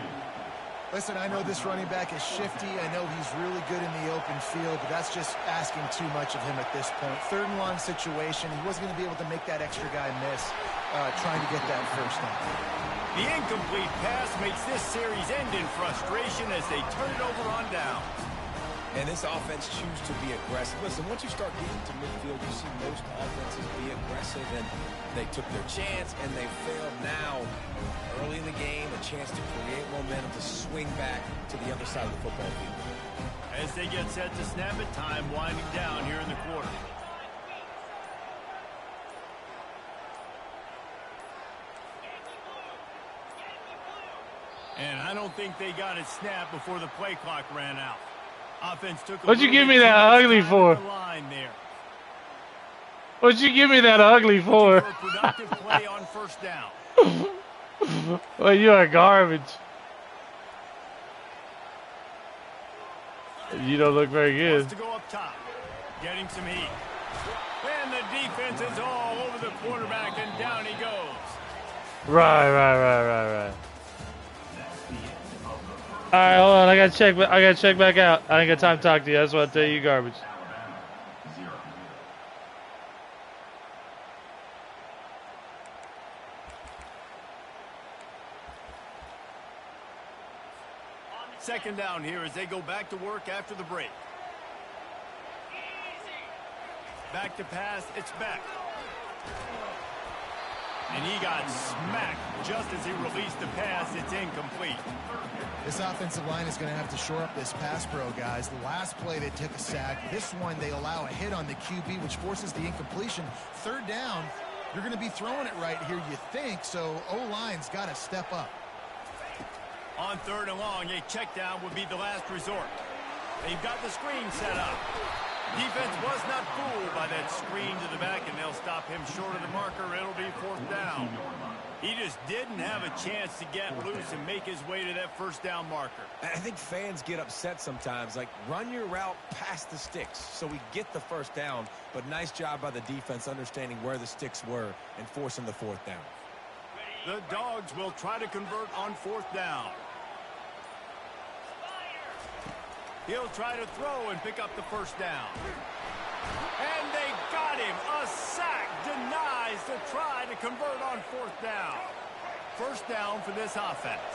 Listen, I know this running back is shifty. I know he's really good in the open field, but that's just asking too much of him at this point. Third and long situation. He wasn't going to be able to make that extra guy miss trying to get that first down. The incomplete pass makes this series end in frustration as they turn it over on down. And this offense choose to be aggressive. Listen, once you start getting to midfield, you see most offenses be aggressive, and they took their chance, and they failed. Now, early in the game, a chance to create momentum to swing back to the other side of the football field. As they get set to snap it, time winding down here in the quarter. And I don't think they got it snapped before the play clock ran out. Offense took What'd you give me that ugly for? What'd you give me that ugly for? Productive play on first down. Well, you are garbage. You don't look very good. Wants to go up top, getting some heat. And the defense is all over the quarterback, and down he goes. Right. All right, hold on. I gotta check back out. I ain't got time to talk to you. I just want to tell you garbage. Second down here as they go back to work after the break. Back to pass. It's back. And he got smacked just as he released the pass. It's incomplete. This offensive line is going to have to shore up this pass pro, guys. The last play they took a sack. This one they allow a hit on the QB, which forces the incompletion. Third down, you're going to be throwing it right here, you think, so O-line's got to step up. On third and long, a check down would be the last resort. They've got the screen set up. Defense was not fooled by that screen to the back, and they'll stop him short of the marker. It'll be fourth down. He just didn't have a chance to get loose and make his way to that first down marker. I think fans get upset sometimes. Like, run your route past the sticks so we get the first down. But nice job by the defense understanding where the sticks were and forcing the fourth down. The Dogs will try to convert on fourth down. He'll try to throw and pick up the first down. And they got him. A sack denies the try to convert on fourth down. First down for this offense.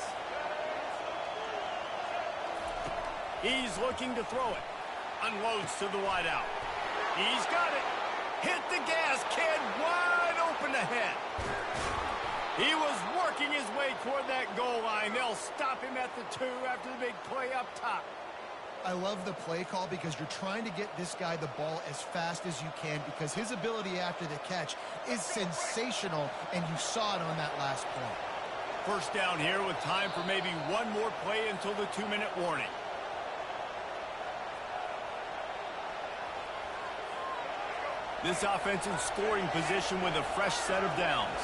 He's looking to throw it. Unloads to the wideout. He's got it. Hit the gas, kid. Wide open ahead. He was working his way toward that goal line. They'll stop him at the 2 after the big play up top. I love the play call because you're trying to get this guy the ball as fast as you can because his ability after the catch is sensational, and you saw it on that last play. First down here with time for maybe one more play until the 2-minute warning. This offense in scoring position with a fresh set of downs.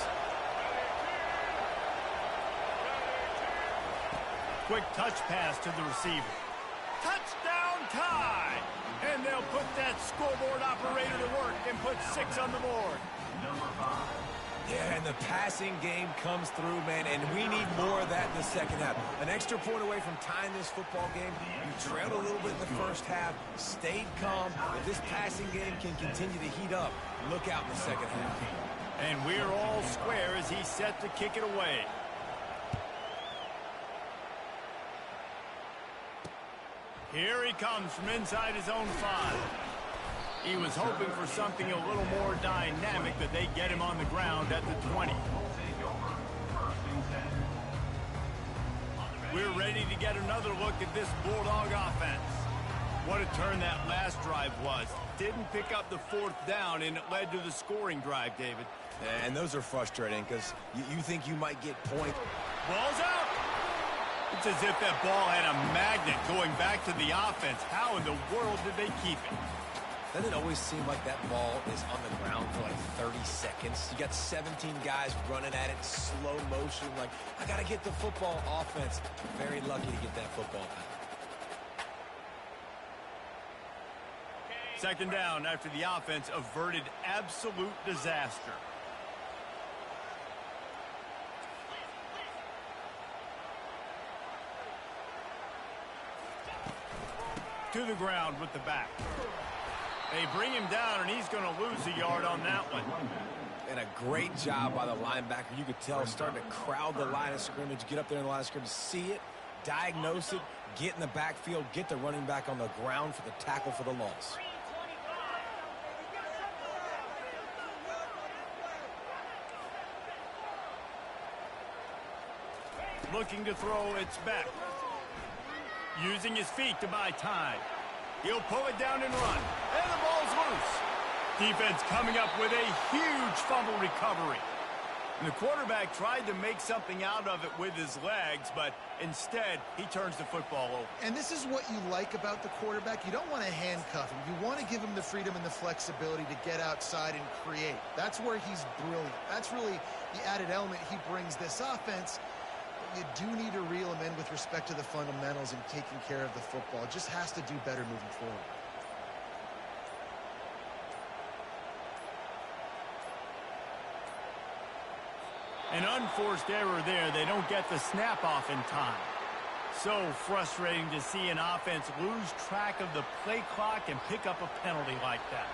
Quick touch pass to the receiver. Touchdown tie! And they'll put that scoreboard operator to work and put 6 on the board. Yeah, and the passing game comes through, man, and we need more of that in the second half. An extra point away from tying this football game. You trailed a little bit in the first half, stayed calm. If this passing game can continue to heat up, look out in the second half. And we're all square as he's set to kick it away. Here he comes from inside his own 5. He was hoping for something a little more dynamic, but they get him on the ground at the 20. We're ready to get another look at this Bulldog offense. What a turn that last drive was. Didn't pick up the 4th down, and it led to the scoring drive, David. And those are frustrating because you think you might get points. Ball's out. It's as if that ball had a magnet going back to the offense. How in the world did they keep it? Doesn't it always seem like that ball is on the ground for like 30 seconds? You got 17 guys running at it, slow motion, like, I got to get the football. Offense, very lucky to get that football back. Second down after the offense averted absolute disaster. To the ground with the back. They bring him down, and he's going to lose a yard on that one. And a great job by the linebacker. You could tell starting to crowd the line of scrimmage, get up there in the line of scrimmage, see it, diagnose it, get in the backfield, get the running back on the ground for the tackle for the loss. Looking to throw, it's back. Using his feet to buy time. He'll pull it down and run. And the ball's loose. Defense coming up with a huge fumble recovery. And the quarterback tried to make something out of it with his legs, but instead, he turns the football over. And this is what you like about the quarterback. You don't want to handcuff him. You want to give him the freedom and the flexibility to get outside and create. That's where he's brilliant. That's really the added element he brings this offense. You do need to reel him in with respect to the fundamentals and taking care of the football. Just has to do better moving forward. An unforced error there. They don't get the snap off in time. So frustrating to see an offense lose track of the play clock and pick up a penalty like that.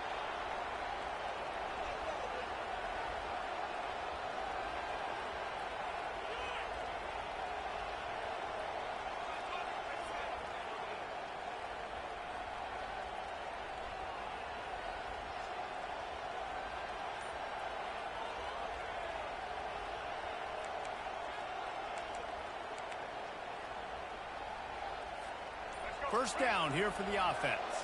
First down here for the offense.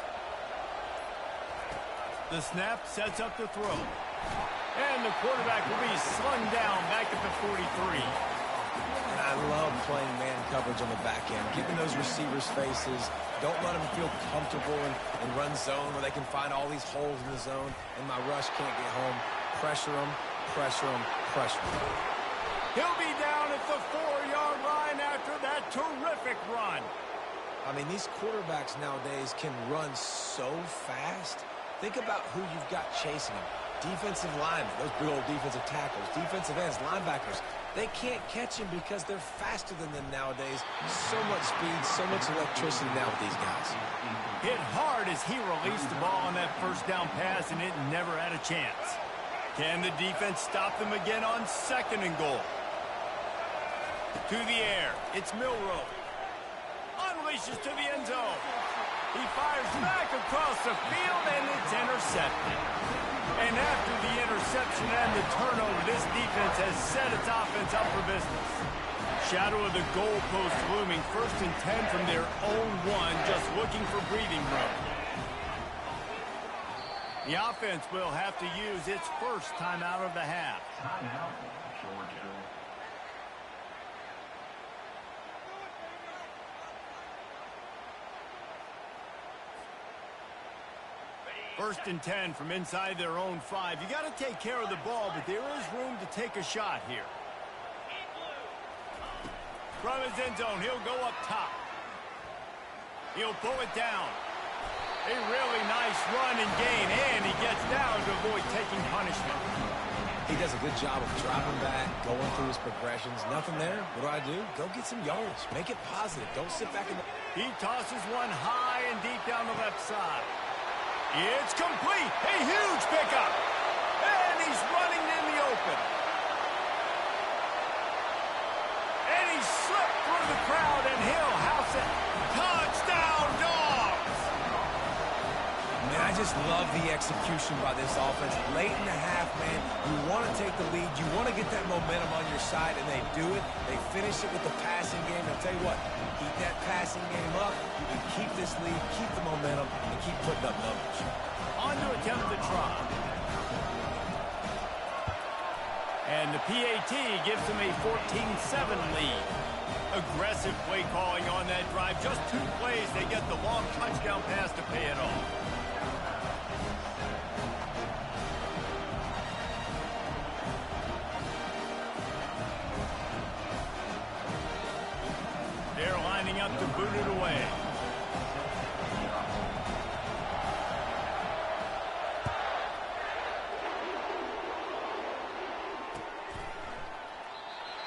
The snap sets up the throw. And the quarterback will be slung down back at the 43. And I love playing man coverage on the back end, giving those receivers faces. Don't let them feel comfortable and run zone where they can find all these holes in the zone, and my rush can't get home. Pressure them, pressure them, pressure them. He'll be down at the 4-yard line after that terrific run. I mean, these quarterbacks nowadays can run so fast. Think about who you've got chasing them. Defensive linemen, those big old defensive tackles, defensive ends, linebackers. They can't catch him because they're faster than them nowadays. So much speed, so much electricity now with these guys. Hit hard as he released the ball on that first down pass, and it never had a chance. Can the defense stop them again on 2nd and goal? To the air, it's Milroe. Unleashes to the end zone. He fires back across the field, and it's intercepted. And after the interception and the turnover, this defense has set its offense up for business. Shadow of the goalpost looming, 1st and 10 from their own 1, just looking for breathing room. The offense will have to use its first timeout of the half. Timeout, Georgia. First and 10 from inside their own 5. You got to take care of the ball, but there is room to take a shot here. From his end zone, he'll go up top. He'll pull it down. A really nice run and gain, and he gets down to avoid taking punishment. He does a good job of dropping back, going through his progressions. Nothing there. What do? Go get some yards. Make it positive. Don't sit back in the... He tosses one high and deep down the left side. It's complete. A huge pickup. And he's running in the open. And he slipped through the crowd, and he'll house it. Touchdown, Dogs! Man, I just love the execution by this offense. Late in the half, man, you want to take the lead. You want to get that momentum on your side, and they do it. They finish it with the passing game. I'll tell you what, keep that passing game up. You can keep this lead, keep the momentum, and keep putting up numbers. On to attempt the try. And the PAT gives them a 14-7 lead. Aggressive play calling on that drive. Just 2 plays, they get the long touchdown pass to pay it off. They're lining up to boot it away.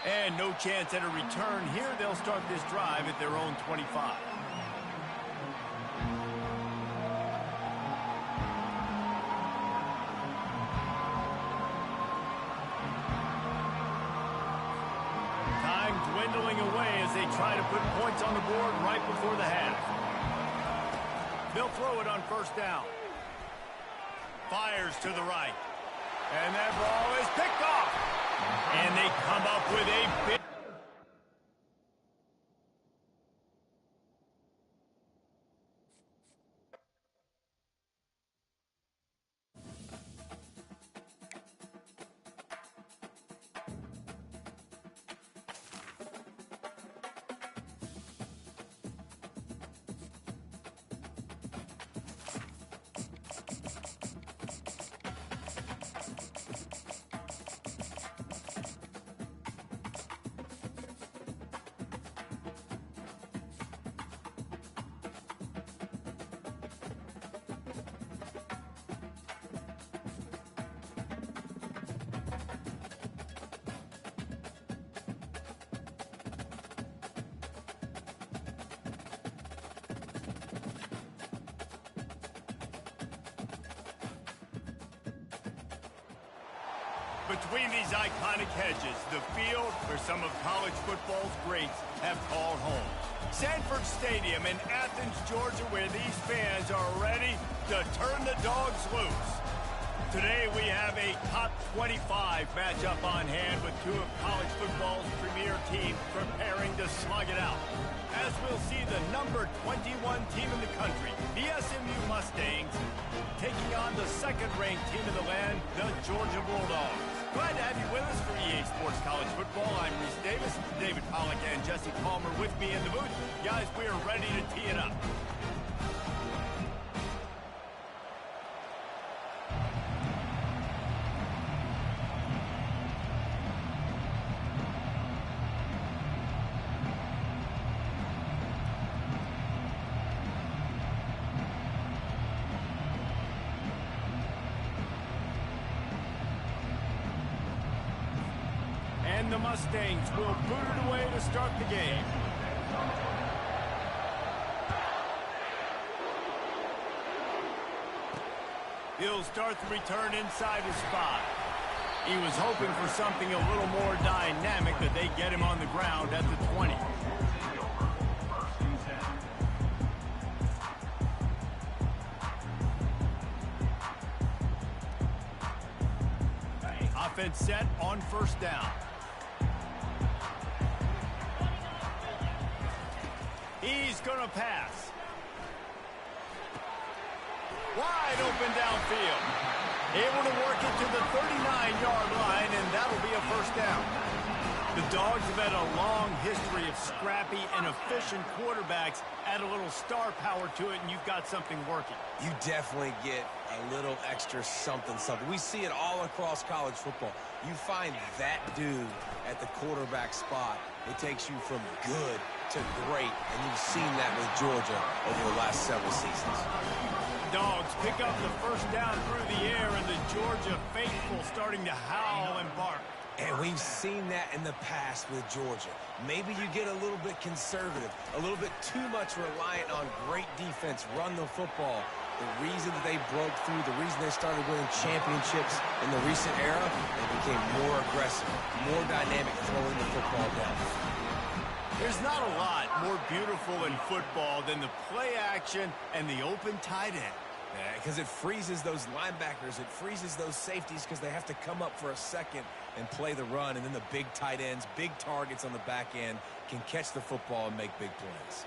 And no chance at a return here. They'll start this drive at their own 25. Time dwindling away as they try to put points on the board right before the half. They'll throw it on first down. Fires to the right. And that ball is picked off. And they come up with a big... Between these iconic hedges, the field where some of college football's greats have called home. Sanford Stadium in Athens, Georgia, where these fans are ready to turn the Dogs loose. Today we have a top 25 matchup on hand with 2 of college football's premier teams preparing to slug it out. As we'll see the number 21 team in the country, the SMU Mustangs, taking on the second-ranked team in the land, the Georgia Bulldogs. Glad to have you with us for EA Sports College Football. I'm Reese Davis, David Pollack and Jesse Palmer with me in the booth. Guys, we are ready to tee it up. And the Mustangs will boot it away to start the game. He'll start the return inside his spot. He was hoping for something a little more dynamic, that they get him on the ground at the 20. Offense set on first down. He's going to pass. Wide open downfield. Able to work it to the 39-yard line, and that'll be a first down. The Dogs have had a long history of scrappy and efficient quarterbacks. Add a little star power to it, and you've got something working. You definitely get a little extra something. We see it all across college football. You find that dude at the quarterback spot, it takes you from good to great, and you've seen that with Georgia over the last several seasons. Dogs pick up the first down through the air, and the Georgia faithful starting to howl and bark. And we've seen that in the past with Georgia. Maybe you get a little bit conservative, a little bit too much reliant on great defense, run the football. The reason that they broke through, the reason they started winning championships in the recent era, they became more aggressive, more dynamic throwing the football down. There's not a lot more beautiful in football than the play action and the open tight end. Because it freezes those linebackers, it freezes those safeties because they have to come up for a second and play the run, and then the big tight ends, big targets on the back end can catch the football and make big plays.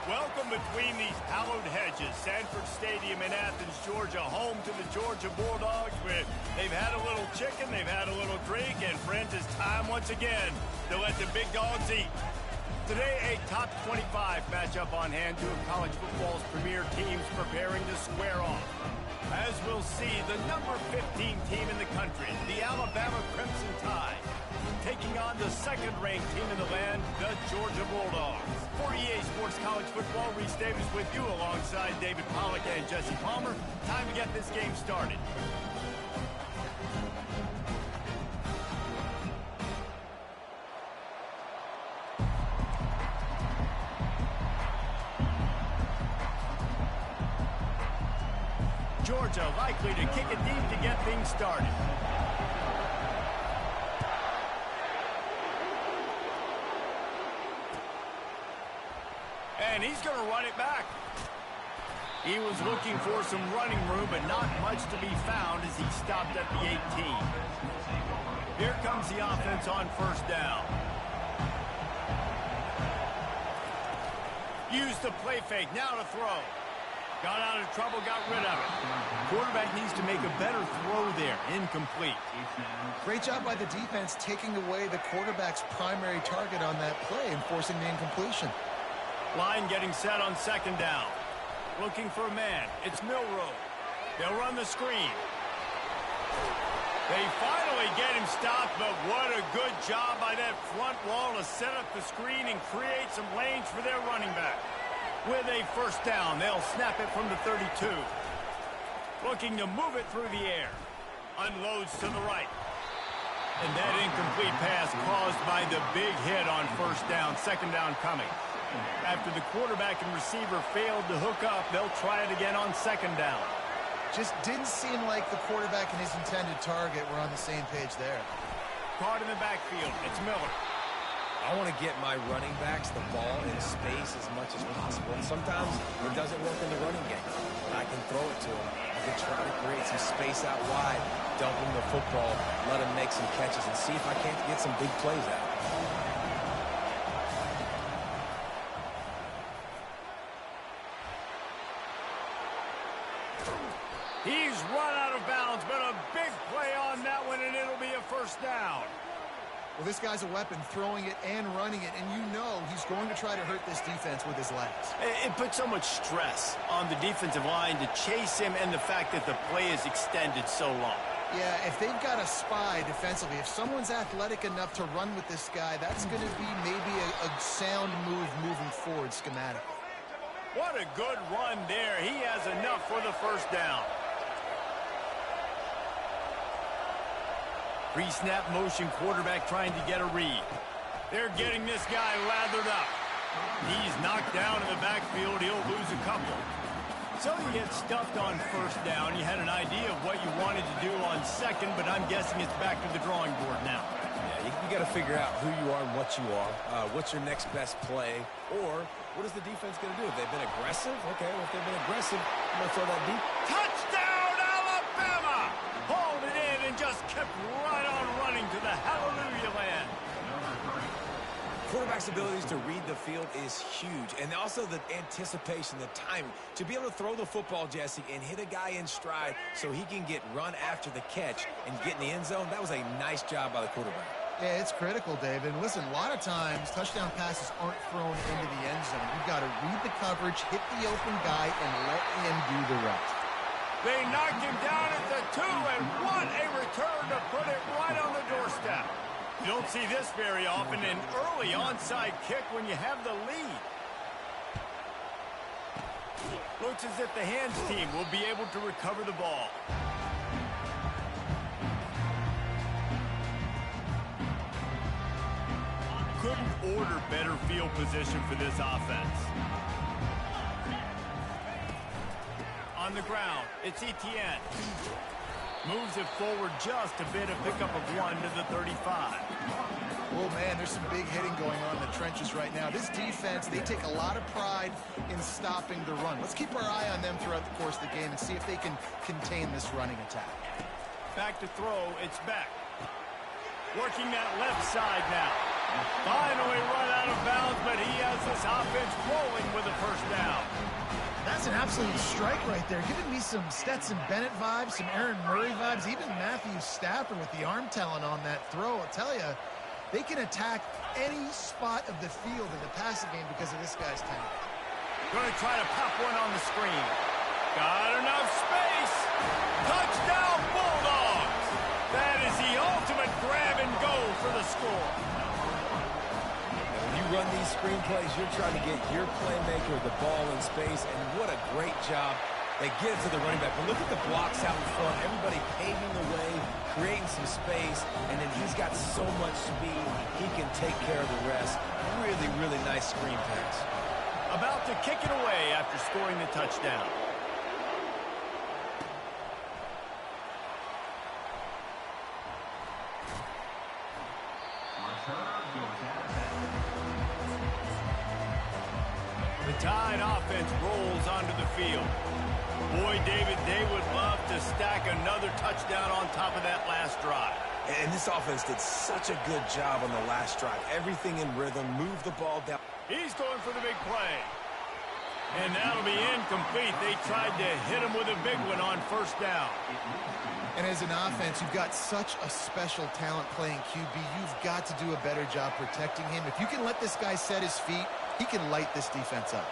Welcome between these hallowed hedges. Sanford Stadium in Athens, Georgia, home to the Georgia Bulldogs. They've had a little chicken, they've had a little drink, and friends, it's time once again to let the big dogs eat. Today, a top 25 matchup on hand, two of college football's premier teams preparing to square off. As we'll see, the number 15 team in the country, the Alabama Crimson Tide, taking on the second-ranked team in the land, the Georgia Bulldogs. For EA Sports College Football, Reese Davis with you alongside David Pollack and Jesse Palmer. Time to get this game started. Georgia likely to kick it deep to get things started. And he's going to run it back. He was looking for some running room, but not much to be found as he stopped at the 18. Here comes the offense on first down. Used the play fake, now to throw. Got out of trouble, got rid of it. Quarterback needs to make a better throw there. Incomplete. Great job by the defense taking away the quarterback's primary target on that play and forcing the incompletion. Line getting set on second down. Looking for a man. It's Milroe. They'll run the screen. They finally get him stopped, but what a good job by that front wall to set up the screen and create some lanes for their running back. With a first down, they'll snap it from the 32. Looking to move it through the air. Unloads to the right. And that incomplete pass caused by the big hit on first down. Second down coming. After the quarterback and receiver failed to hook up, they'll try it again on second down. Just didn't seem like the quarterback and his intended target were on the same page there. Caught in the backfield. It's Miller. I want to get my running backs the ball in space as much as possible. And sometimes it doesn't work in the running game. But I can throw it to them. I can try to create some space out wide, dump them the football, let them make some catches, and see if I can't get some big plays out. He's run out of bounds, but a big play on that one, and it'll be a first down. Well, this guy's a weapon, throwing it and running it, and you know he's going to try to hurt this defense with his legs. It puts so much stress on the defensive line to chase him and the fact that the play is extended so long. Yeah, if they've got a spy defensively, if someone's athletic enough to run with this guy, that's going to be maybe a sound move moving forward schematically. What a good run there. He has enough for the first down. Pre-snap motion quarterback trying to get a read. They're getting this guy lathered up. He's knocked down in the backfield. He'll lose a couple. So you get stuffed on first down. You had an idea of what you wanted to do on second, but I'm guessing it's back to the drawing board now. Yeah, you got to figure out who you are and what you are. What's your next best play? Or what is the defense going to do? If they've been aggressive, okay, well, if they've been aggressive, I'm going to throw that deep. Touchdown, Alabama! Hauled it in and just kept right on running to the hallelujah land. Quarterback's abilities to read the field is huge, and also the anticipation, the timing. To be able to throw the football, Jesse, and hit a guy in stride so he can get run after the catch and get in the end zone, that was a nice job by the quarterback. Yeah, it's critical, David. And listen, a lot of times touchdown passes aren't thrown into the end zone. You've got to read the coverage, hit the open guy, and let him do the rest. They knocked him down at the 2, and what a return to put it right on the doorstep. You don't see this very often, an early onside kick when you have the lead. Looks as if the hands team will be able to recover the ball. Couldn't order better field position for this offense. On the ground, it's Etienne. Moves it forward just a bit, a pickup of 1 to the 35. Oh, man, there's some big hitting going on in the trenches right now. This defense, they take a lot of pride in stopping the run. Let's keep our eye on them throughout the course of the game and see if they can contain this running attack. Back to throw, it's Beck. Working that left side now. Finally run out of bounds, but he has this offense rolling with a first down. That's an absolute strike right there. Giving me some Stetson Bennett vibes, some Aaron Murray vibes, even Matthew Stafford with the arm talent on that throw. I'll tell you, they can attack any spot of the field in the passing game because of this guy's talent. Going to try to pop one on the screen. Got enough space. Touchdown, Bulldogs. That is the ultimate grab and go for the score. Run these screenplays, you're trying to get your playmaker the ball in space, and what a great job they give to the running back. But look at the blocks out in front, everybody paving the way, creating some space, and then he's got so much speed, he can take care of the rest. Really, really nice screen pass. About to kick it away after scoring the touchdown. The Tide offense rolls onto the field. Boy, David, they would love to stack another touchdown on top of that last drive. And this offense did such a good job on the last drive. Everything in rhythm, move the ball down. He's going for the big play. And that'll be incomplete. They tried to hit him with a big one on first down. And as an offense, you've got such a special talent playing QB. You've got to do a better job protecting him. If you can let this guy set his feet, he can light this defense up.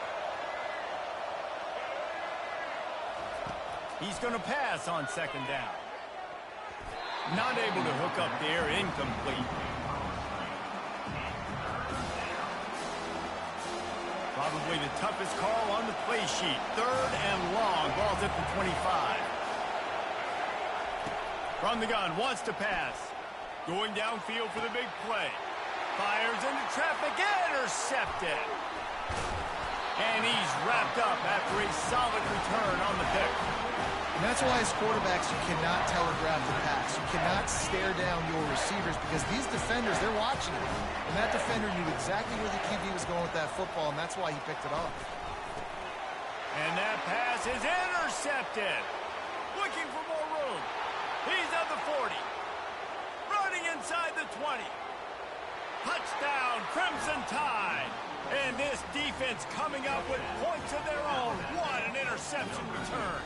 He's going to pass on second down. Not able to hook up there, incomplete. Probably the toughest call on the play sheet. 3rd and long, ball's at the 25. From the gun, wants to pass. Going downfield for the big play. Fires into traffic, intercepted. And he's wrapped up after a solid return on the pick. And that's why as quarterbacks, you cannot telegraph the pass. You cannot stare down your receivers because these defenders, they're watching it. And that defender knew exactly where the QB was going with that football, and that's why he picked it off. And that pass is intercepted. Looking for more room. He's at the 40. Running inside the 20. Touchdown, Crimson Tide. And this defense coming up with points of their own. What an interception return.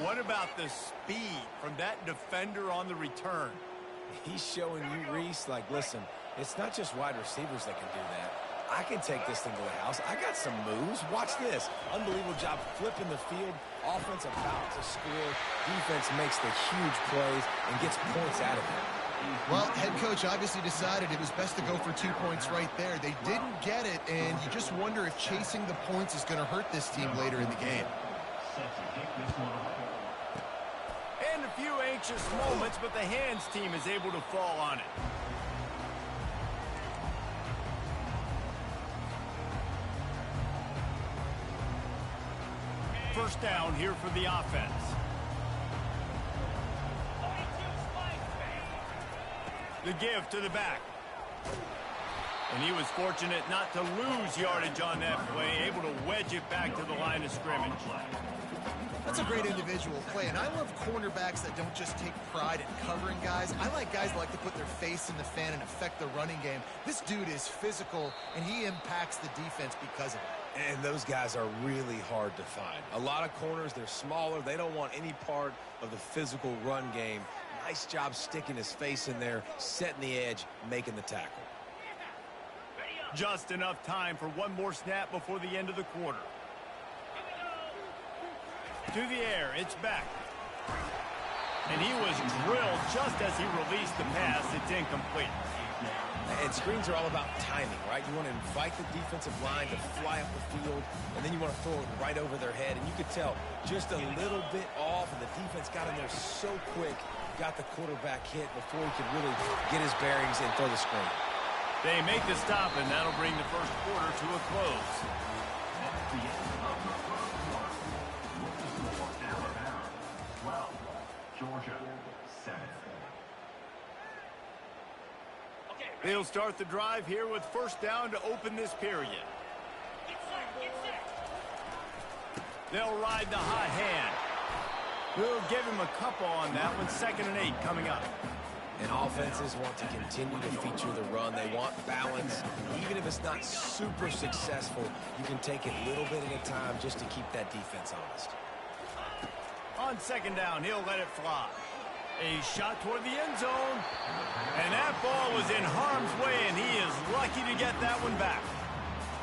What about the speed from that defender on the return? He's showing you, Reese, like, listen, it's not just wide receivers that can do that. I can take this thing to the house. I got some moves. Watch this. Unbelievable job flipping the field. Offense about to score. Defense makes the huge plays and gets points out of it. Well, head coach obviously decided it was best to go for 2 points right there. They didn't get it, and you just wonder if chasing the points is going to hurt this team later in the game. And a few anxious moments, but the hands team is able to fall on it. First down here for the offense. The give to the back. And he was fortunate not to lose yardage on that play, able to wedge it back to the line of scrimmage. That's a great individual play, and I love cornerbacks that don't just take pride in covering guys. I like guys that like to put their face in the fan and affect the running game. This dude is physical, and he impacts the defense because of it. And those guys are really hard to find. A lot of corners, they're smaller. They don't want any part of the physical run game. Nice job sticking his face in there, setting the edge, making the tackle. Just enough time for one more snap before the end of the quarter. To the air, it's back. And he was drilled just as he released the pass. It's incomplete. And screens are all about timing, right? You want to invite the defensive line to fly up the field, and then you want to throw it right over their head. And you could tell just a little bit off, and the defense got in there so quick, got the quarterback hit before he could really get his bearings and throw the screen. They make the stop, and that'll bring the first quarter to a close. That's the end of the first quarter. With the score, Alabama 12, Georgia 7. They'll start the drive here with first down to open this period. They'll ride the hot hand. We'll give him a couple on that one. 2nd and 8 coming up. And offenses want to continue to feature the run. They want balance. Even if it's not super successful, you can take it a little bit at a time just to keep that defense honest. On 2nd down, he'll let it fly. A shot toward the end zone. And that ball was in harm's way, and he is lucky to get that one back.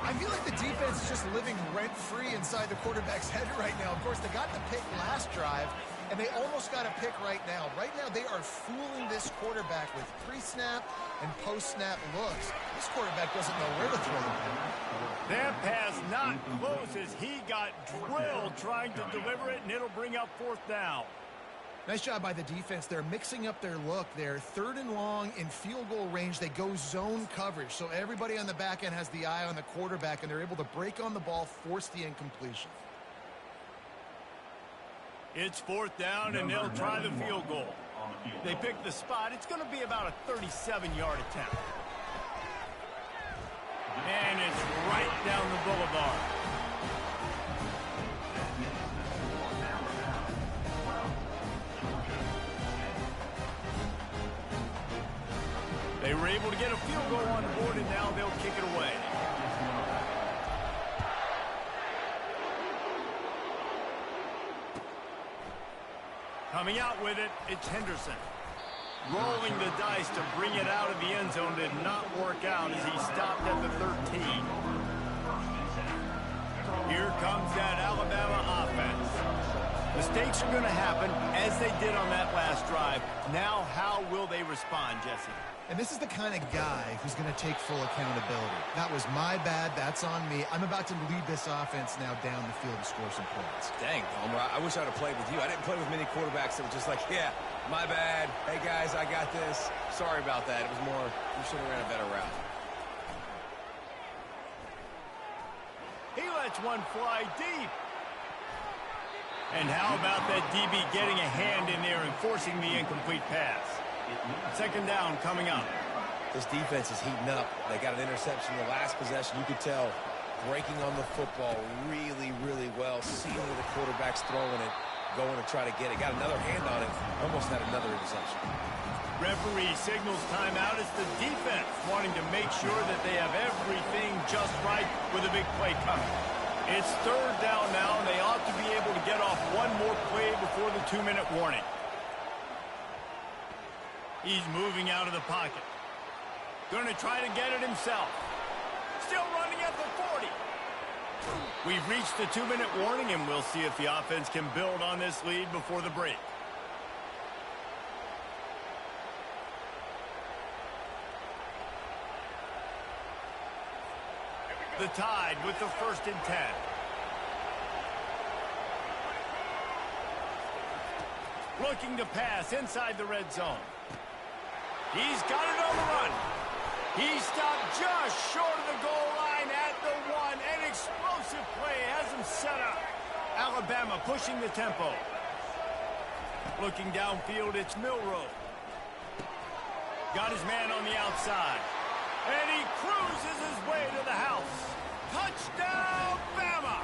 I feel like the defense is just living rent-free inside the quarterback's head right now. Of course, they got the pick last drive, and they almost got a pick right now. Right now, they are fooling this quarterback with pre-snap and post-snap looks. This quarterback doesn't know where to throw the ball. That pass not close as he got drilled trying to deliver it, and it'll bring up 4th down. Nice job by the defense. They're mixing up their look. They're 3rd and long in field goal range. They go zone coverage, so everybody on the back end has the eye on the quarterback, and they're able to break on the ball, force the incompletion. It's 4th down, and they'll try the field goal. They pick the spot. It's going to be about a 37-yard attempt. And it's right down the boulevard. They were able to get a field goal on the board, and now they'll kick it away. Coming out with it, it's Henderson. Rolling the dice to bring it out of the end zone did not work out as he stopped at the 13. Here comes that Alabama offense. Mistakes are going to happen, as they did on that last drive. Now, how will they respond, Jesse? And this is the kind of guy who's going to take full accountability. That was my bad. That's on me. I'm about to lead this offense now down the field and score some points. Dang, Palmer, I wish I'd have played with you. I didn't play with many quarterbacks that were just like, yeah, my bad. Hey, guys, I got this. Sorry about that. It was more, you should have ran a better route. He lets one fly deep. And how about that DB getting a hand in there and forcing the incomplete pass? 2nd down coming up. This defense is heating up. They got an interception in the last possession. You could tell breaking on the football really, really well. Seeing where the quarterback's throwing it, going to try to get it. Got another hand on it. Almost had another interception. Referee signals timeout. It's the defense wanting to make sure that they have everything just right with a big play coming. It's 3rd down now, and they ought to be able to get off one more play before the 2-minute warning. He's moving out of the pocket. Going to try to get it himself. Still running at the 40. We've reached the 2-minute warning, and we'll see if the offense can build on this lead before the break. The Tide with the 1st and 10. Looking to pass inside the red zone. He's got it on the run. He stopped just short of the goal line at the 1. An explosive play has him set up. Alabama pushing the tempo. Looking downfield, it's Milroe. Got his man on the outside. And he cruises his way to the house. Touchdown, Bama!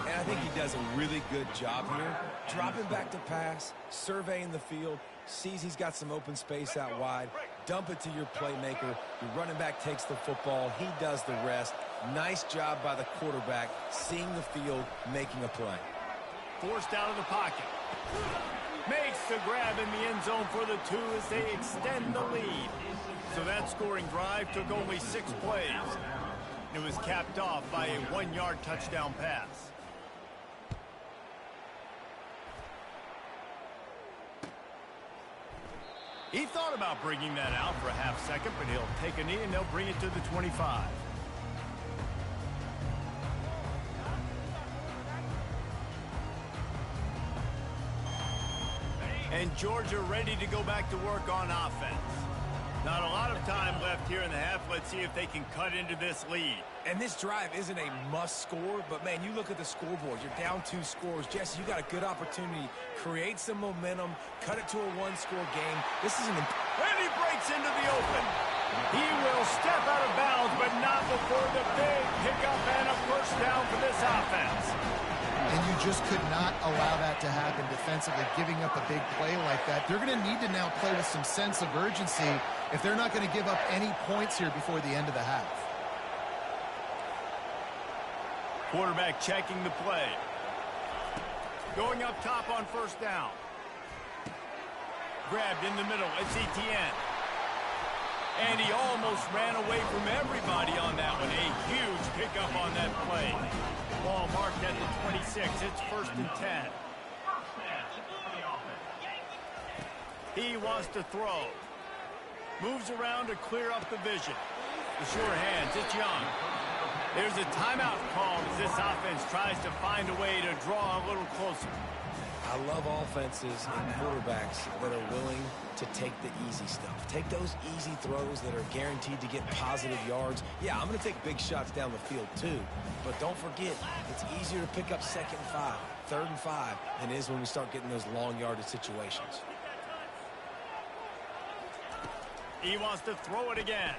And I think he does a really good job here. Dropping back to pass, surveying the field, sees he's got some open space out wide, dump it to your playmaker. Your running back takes the football. He does the rest. Nice job by the quarterback, seeing the field, making a play. Forced out of the pocket. Makes the grab in the end zone for the 2 as they extend the lead. So that scoring drive took only 6 plays. It was capped off by a 1-yard touchdown pass. He thought about bringing that out for a half second, but he'll take a knee and they'll bring it to the 25. And Georgia ready to go back to work on offense. Not a lot of time left here in the half. Let's see if they can cut into this lead. And this drive isn't a must score, but man, you look at the scoreboard. You're down 2 scores. Jesse, you got a good opportunity. Create some momentum. Cut it to a 1-score game. This is an... And he breaks into the open. He will step out of bounds, but not before the big pickup and a first down for this offense. And you just could not allow that to happen defensively, giving up a big play like that. They're going to need to now play with some sense of urgency if they're not going to give up any points here before the end of the half. Quarterback checking the play. Going up top on first down. Grabbed in the middle. It's Etienne. And he almost ran away from everybody on that one. A huge pickup on that play. Ball marked at the 26. It's 1st and 10. He wants to throw. Moves around to clear up the vision. The sure hands. It's Young. There's a timeout called as this offense tries to find a way to draw a little closer. I love offenses and quarterbacks that are willing to take the easy stuff. Take those easy throws that are guaranteed to get positive yards. Yeah, I'm going to take big shots down the field too. But don't forget, it's easier to pick up 2nd and 5, 3rd and 5 than it is when we start getting those long yardage situations. He wants to throw it again.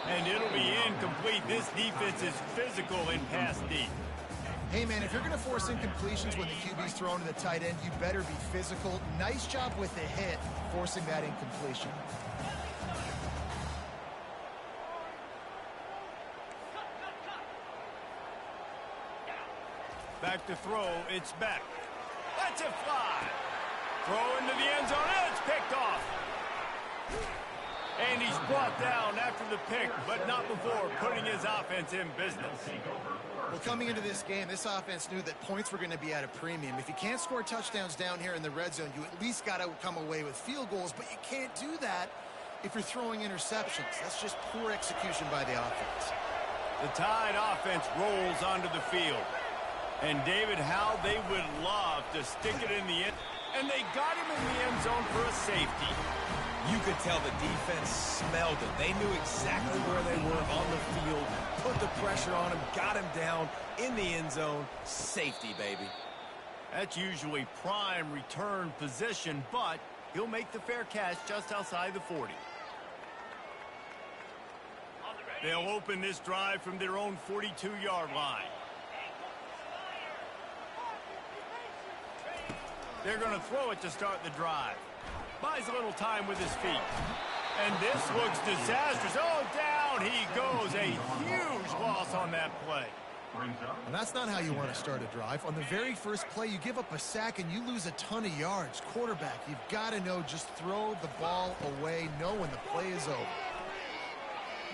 And it'll be incomplete. This defense is physical in pass deep. Hey, man, if you're going to force incompletions when the QB's thrown to the tight end, you better be physical. Nice job with the hit, forcing that incompletion. Back to throw, it's Beck. Lets it fly. Throw into the end zone, and it's picked off. And he's brought down after the pick, but not before putting his offense in business. Well, coming into this game, this offense knew that points were going to be at a premium. If you can't score touchdowns down here in the red zone, you at least got to come away with field goals, but you can't do that if you're throwing interceptions. That's just poor execution by the offense. The Tide offense rolls onto the field. And David, how they would love to stick it in the end. And they got him in the end zone for a safety. You could tell the defense smelled it. They knew exactly where they were on the field, put the pressure on him, got him down in the end zone. Safety, baby. That's usually prime return position, but he'll make the fair catch just outside the 40. They'll open this drive from their own 42-yard line. They're going to throw it to start the drive. Buys a little time with his feet. And this looks disastrous. Oh, down he goes. A huge loss on that play. And that's not how you want to start a drive. On the very first play, you give up a sack and you lose a ton of yards. Quarterback, you've got to know, just throw the ball away, know when the play is over.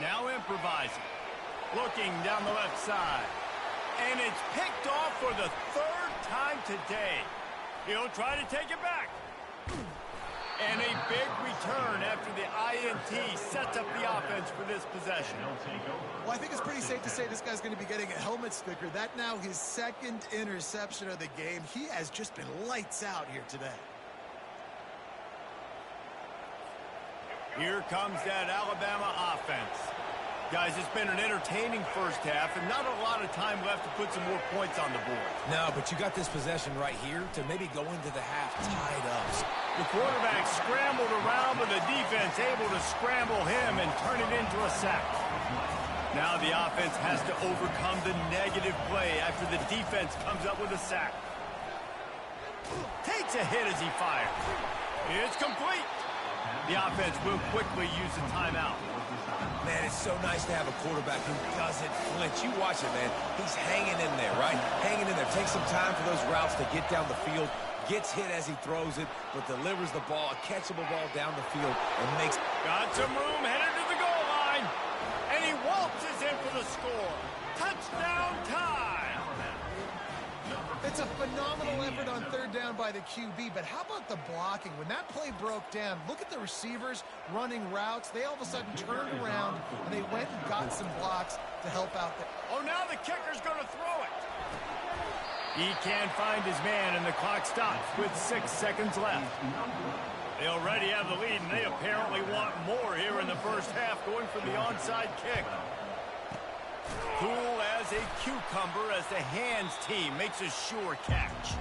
Now improvising. Looking down the left side. And it's picked off for the third time today. He'll try to take it back. And a big return after the INT sets up the offense for this possession. Well, I think it's pretty safe to say this guy's going to be getting a helmet sticker. That now his second interception of the game. He has just been lights out here today. Here comes that Alabama offense. Guys, it's been an entertaining first half and not a lot of time left to put some more points on the board. No, but you got this possession right here to maybe go into the half tied up. The quarterback scrambled around, but the defense able to scramble him and turn it into a sack. Now the offense has to overcome the negative play after the defense comes up with a sack. Takes a hit as he fires. It's complete. The offense will quickly use a timeout. Man, it's so nice to have a quarterback who doesn't flinch. You watch it, man. He's hanging in there, right? Hanging in there. Takes some time for those routes to get down the field. Gets hit as he throws it, but delivers the ball, a catchable ball down the field, and makes... Got some room, headed to the goal line. And he waltzes in for the score. Touchdown time. It's a phenomenal effort on third down by the QB, but how about the blocking? When that play broke down, look at the receivers running routes. They all of a sudden turned around, and they went and got some blocks to help out there. Oh, now the kicker's going to throw it. He can't find his man, and the clock stops with 6 seconds left. They already have the lead, and they apparently want more here in the first half, going for the onside kick. Cool as a cucumber as the hands team makes a sure catch.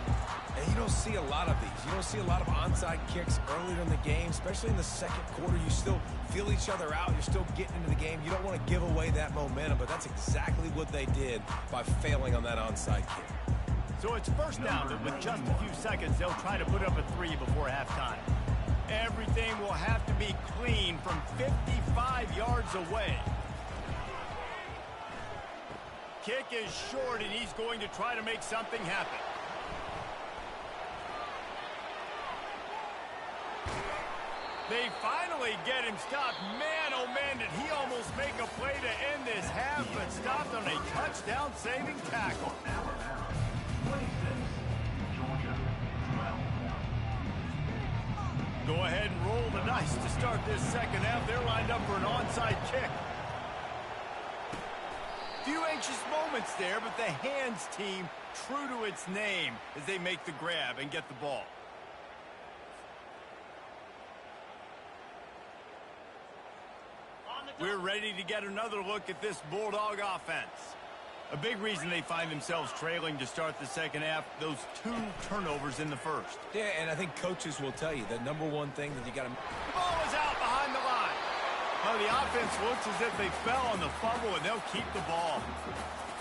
And you don't see a lot of these. You don't see a lot of onside kicks earlier in the game, especially in the second quarter. You still feel each other out. You're still getting into the game. You don't want to give away that momentum, but that's exactly what they did by failing on that onside kick. So it's first down, but with just a few seconds, they'll try to put up a 3 before halftime. Everything will have to be clean from 55 yards away. Kick is short, and he's going to try to make something happen. They finally get him stopped. Man, oh man, did he almost make a play to end this half, but stopped on a touchdown-saving tackle. Go ahead and roll the dice to start this second half. They're lined up for an onside kick. Few anxious moments there, but the hands team true to its name as they make the grab and get the ball. We're ready to get another look at this Bulldog offense. A big reason they find themselves trailing to start the second half, those 2 turnovers in the first. Yeah, and I think coaches will tell you the number one thing that you got to... The ball is out behind the line. Well, the offense looks as if they fell on the fumble, and they'll keep the ball.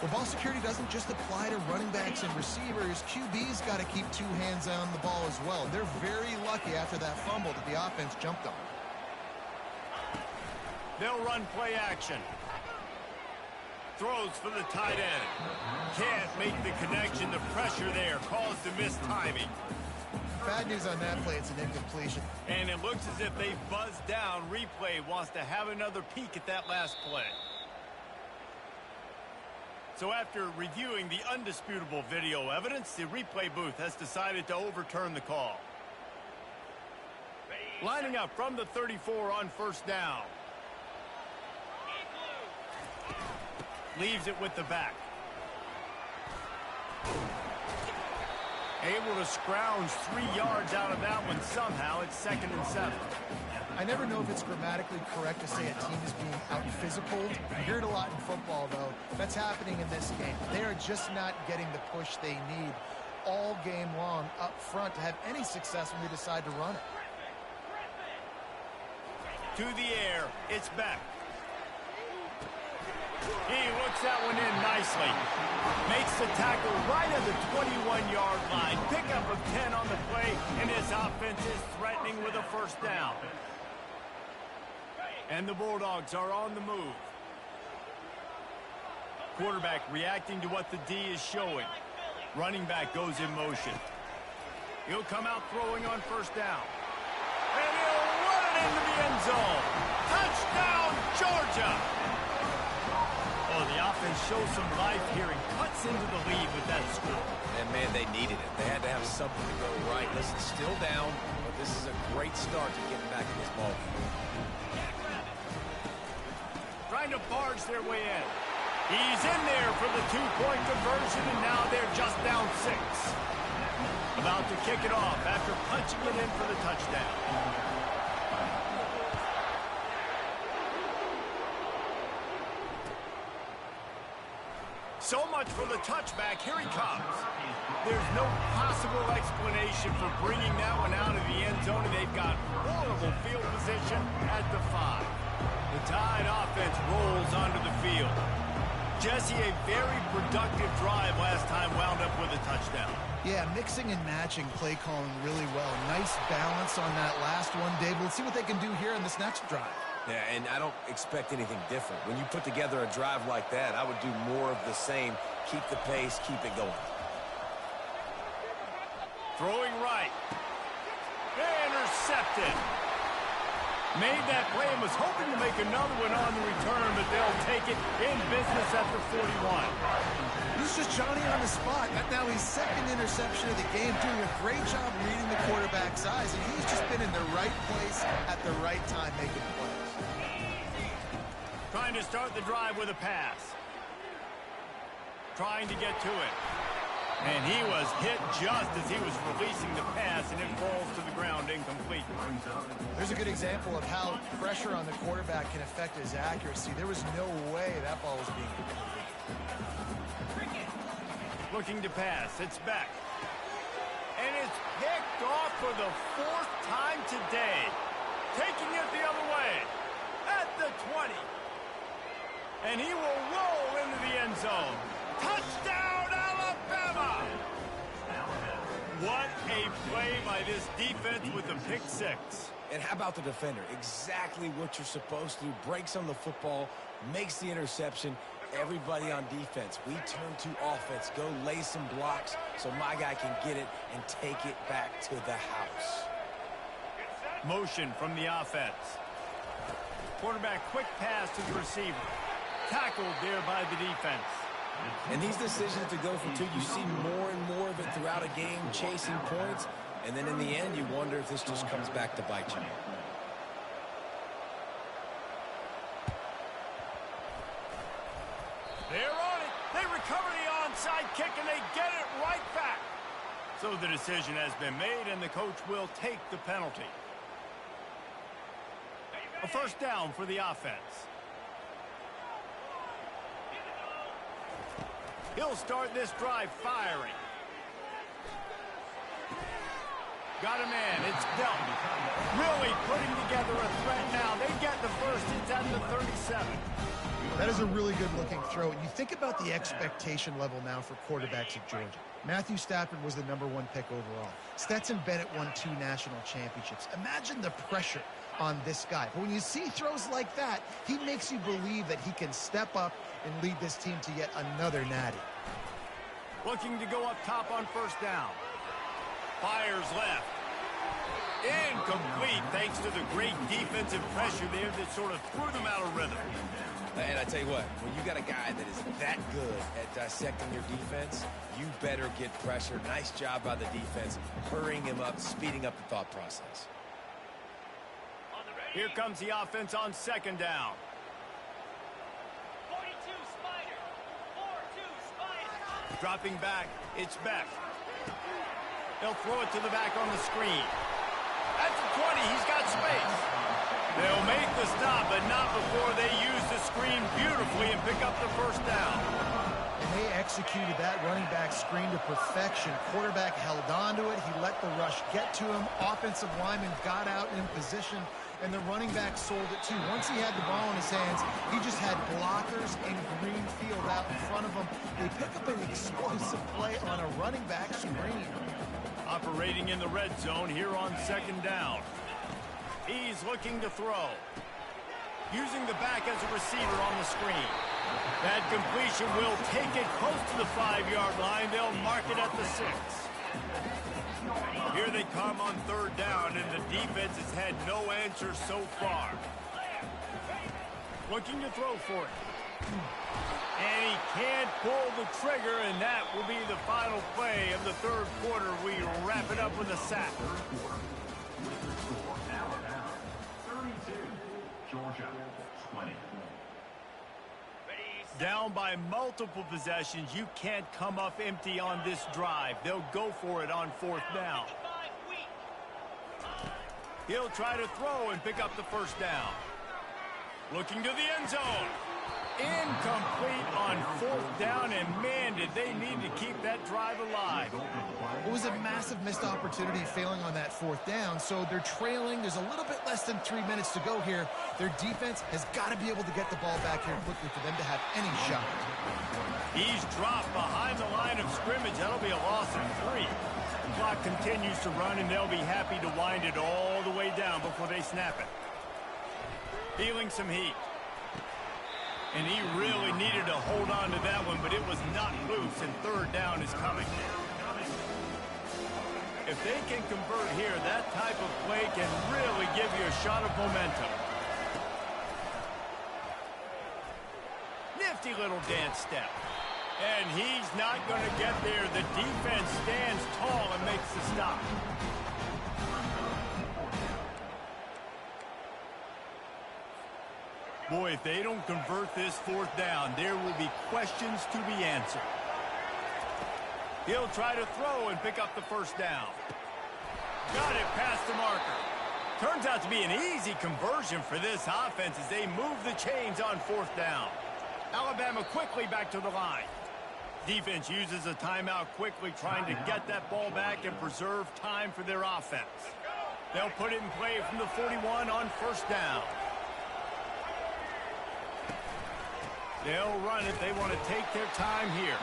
Well, ball security doesn't just apply to running backs and receivers. QB's got to keep 2 hands on the ball as well. They're very lucky after that fumble that the offense jumped on. They'll run play action. Throws for the tight end. Can't make the connection. The pressure there caused the missed timing. Bad news on that play, it's an incompletion. And it looks as if they buzzed down. Replay wants to have another peek at that last play. So after reviewing the undisputable video evidence, the replay booth has decided to overturn the call. Lining up from the 34 on first down. Leaves it with the back. Able to scrounge 3 yards out of that one somehow. It's 2nd and 7. I never know if it's grammatically correct to say a team is being out-physicaled. You hear it a lot in football, though. That's happening in this game. They are just not getting the push they need all game long up front to have any success when they decide to run it. To the air. It's back. He looks that one in nicely. Makes the tackle right at the 21-yard line. Pickup of 10 on the play, and his offense is threatening with a first down. And the Bulldogs are on the move. Quarterback reacting to what the D is showing. Running back goes in motion. He'll come out throwing on first down. And he'll run it into the end zone. Touchdown, Georgia! Oh, the offense shows some life here and cuts into the lead with that score. And, man, they needed it. They had to have something to go right. Listen, still down, but this is a great start to getting back in this ball game. Trying to barge their way in. He's in there for the two-point conversion, and now they're just down 6. About to kick it off after punching it in for the touchdown. So much for the touchback. Here he comes. There's no possible explanation for bringing that one out of the end zone, and they've got horrible field position at the 5. The Tide offense rolls onto the field. Jesse, a very productive drive last time wound up with a touchdown. Yeah, mixing and matching play calling really well. Nice balance on that last one, Dave. Let's see what they can do here in this next drive. Yeah, and I don't expect anything different. When you put together a drive like that, I would do more of the same. Keep the pace, keep it going. Throwing right. Intercepted. Made that play and was hoping to make another one on the return, but they'll take it in business at the 41. He's just Johnny on the spot. Now his second interception of the game, doing a great job reading the quarterback's eyes, and he's just been in the right place at the right time making plays. Trying to start the drive with a pass. Trying to get to it. And he was hit just as he was releasing the pass, and it falls to the ground incomplete. There's a good example of how pressure on the quarterback can affect his accuracy. There was no way that ball was being completed. Looking to pass. It's back. And it's picked off for the 4th time today. Taking it the other way. At the 20. And he will roll into the end zone. Touchdown, Alabama! What a play by this defense with the pick 6. And how about the defender? Exactly what you're supposed to do. Breaks on the football, makes the interception. Everybody on defense, we turn to offense. Go lay some blocks so my guy can get it and take it back to the house. Motion from the offense. Quarterback quick pass to the receiver. Tackled there by the defense. And these decisions to go for 2, you see more and more of it throughout a game, chasing points. And then in the end, you wonder if this just comes back to bite you. They're on it. They recover the onside kick, and they get it right back. So the decision has been made, and the coach will take the penalty. A first down for the offense. He'll start this drive firing. Got a man. It's dealt. Really putting together a threat now. They get the first. It's at the 37. That is a really good-looking throw. And you think about the expectation level now for quarterbacks at Georgia. Matthew Stafford was the #1 pick overall. Stetson Bennett won 2 national championships. Imagine the pressure on this guy. But when you see throws like that, he makes you believe that he can step up and lead this team to yet another natty. Looking to go up top on first down. Fires left. Incomplete thanks to the great defensive pressure there that sort of threw them out of rhythm. And I tell you what, when you got a guy that is that good at dissecting your defense, you better get pressure. Nice job by the defense, hurrying him up, speeding up the thought process. Here comes the offense on second down. 42 Spider. 4-2 Spider. Dropping back, it's Beck. They'll throw it to the back on the screen. At the 20, he's got space. They'll make the stop, but not before they use the screen beautifully and pick up the first down. And they executed that running back screen to perfection. Quarterback held on to it. He let the rush get to him. Offensive lineman got out in position, and the running back sold it too. Once he had the ball in his hands, he just had blockers and green field out in front of him. They pick up an explosive play on a running back screen. Operating in the red zone here on second down. He's looking to throw. Using the back as a receiver on the screen. That completion will take it close to the 5-yard line. They'll mark it at the 6. Here they come on third down, and the defense has had no answer so far. Looking to throw for it. And he can't pull the trigger, and that will be the final play of the third quarter. We wrap it up with a sack. Third quarter. With the score, Alabama 32, Georgia 20. Down by multiple possessions, you can't come up empty on this drive. They'll go for it on fourth down. He'll try to throw and pick up the first down. Looking to the end zone. Incomplete on fourth down, and man, did they need to keep that drive alive. It was a massive missed opportunity failing on that fourth down, so they're trailing. There's a little bit less than 3 minutes to go here. Their defense has got to be able to get the ball back here quickly for them to have any shot. He's dropped behind the line of scrimmage. That'll be a loss of 3. The clock continues to run, and they'll be happy to wind it all the way down before they snap it. Feeling some heat. And he really needed to hold on to that one, but it was not loose, and third down is coming. If they can convert here, that type of play can really give you a shot of momentum. Nifty little dance step. And he's not going to get there. The defense stands tall and makes the stop. Boy, if they don't convert this fourth down, there will be questions to be answered. He'll try to throw and pick up the first down. Got it past the marker. Turns out to be an easy conversion for this offense as they move the chains on fourth down. Alabama quickly back to the line. Defense uses a timeout quickly, trying to get that ball back and preserve time for their offense. They'll put it in play from the 41 on first down. They'll run it. They want to take their time here.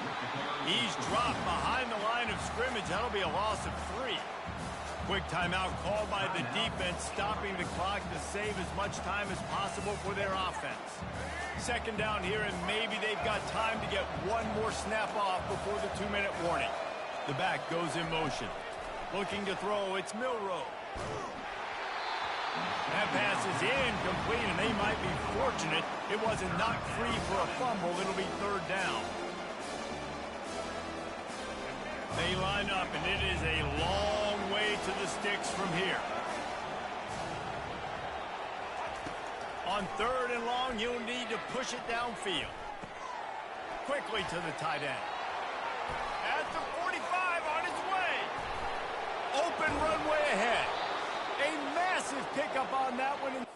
He's dropped behind the line of scrimmage. That'll be a loss of 3. Quick timeout called by the defense, stopping the clock to save as much time as possible for their offense. Second down here, and maybe they've got time to get one more snap off before the 2-minute warning. The back goes in motion. Looking to throw, it's Milroe. That pass is incomplete, and they might be fortunate it wasn't knocked free for a fumble. It'll be third down. They line up, and it is a long way to the sticks from here. On third and long, you'll need to push it downfield. Quickly to the tight end. At the 45, on his way. Open runway ahead. A massive pickup on that one.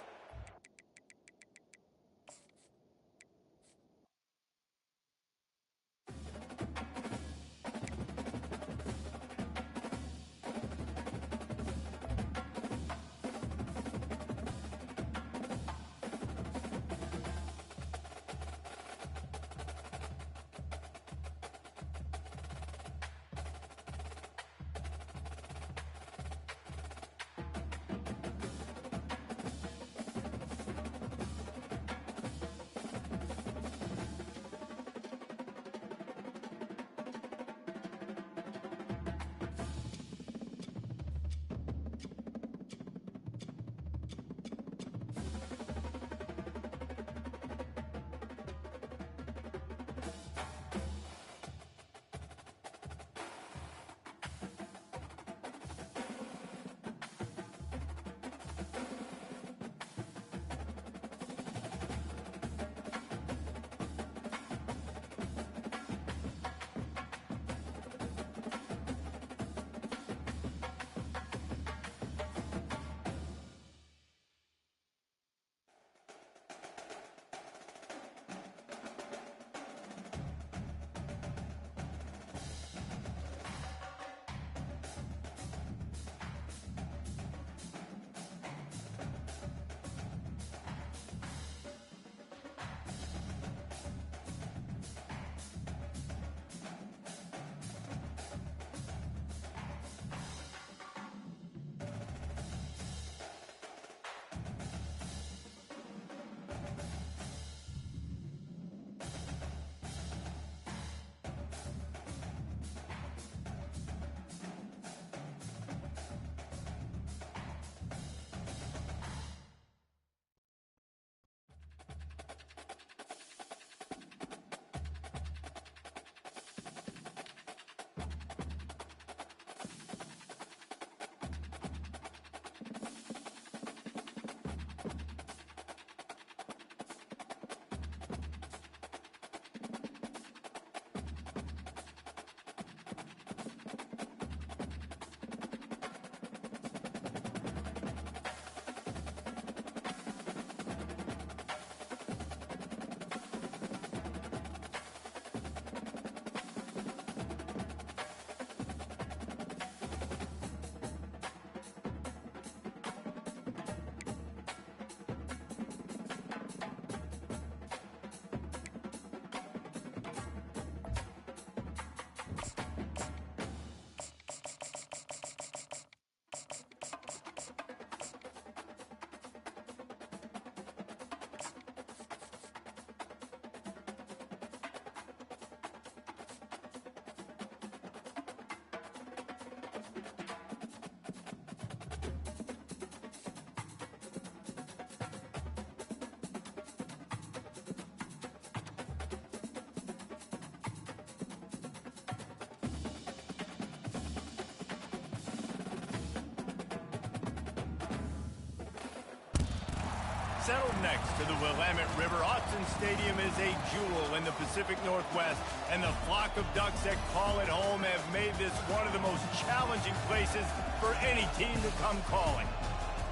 settled next to the Willamette River. Austin Stadium is a jewel in the Pacific Northwest, and the flock of Ducks that call it home have made this one of the most challenging places for any team to come calling.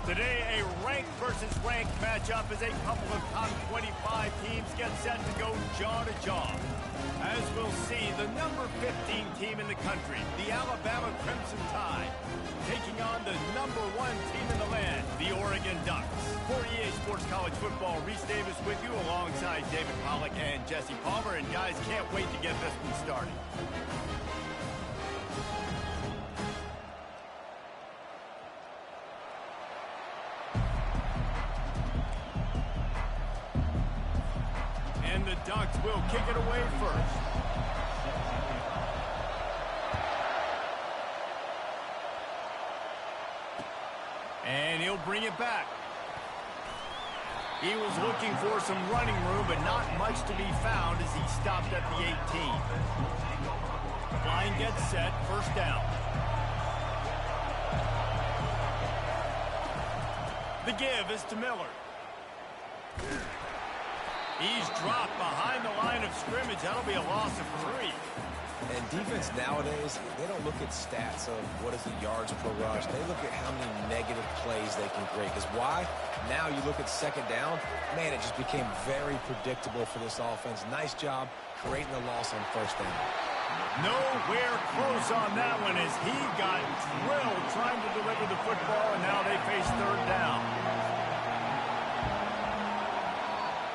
Today, a ranked versus ranked matchup as a couple of top 25 teams get set to go jaw to jaw. As we'll see, the number 15 team in the country, the Alabama Crimson Tide, taking on the number 1 team in the land, the Oregon Ducks. For EA Sports College Football, Reese Davis with you alongside David Pollack and Jesse Palmer. And guys, can't wait to get this one started. And the Ducks will kick it away first. And he'll bring it back. He was looking for some running room, but not much to be found as he stopped at the 18. Line gets set, first down. The give is to Miller. He's dropped behind the line of scrimmage. That'll be a loss of 3. And defense nowadays, they don't look at stats of what is the yards per rush. They look at how many negative plays they can create. Because why? Now you look at second down, man, it just became very predictable for this offense. Nice job creating the loss on first down. Nowhere close on that one as he got drilled trying to deliver the football, and now they face third down.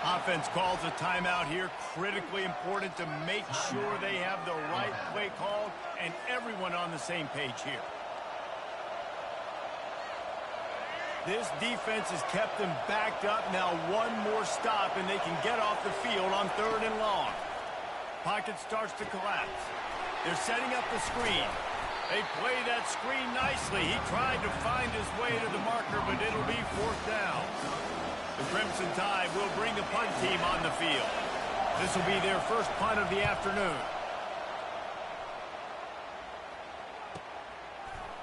Offense calls a timeout here. Critically important to make sure they have the right play call and everyone on the same page here. This defense has kept them backed up. Now one more stop and they can get off the field on third and long. Pocket starts to collapse. They're setting up the screen. They play that screen nicely. He tried to find his way to the marker, but it'll be fourth down. The Crimson Tide will bring the punt team on the field. This will be their first punt of the afternoon.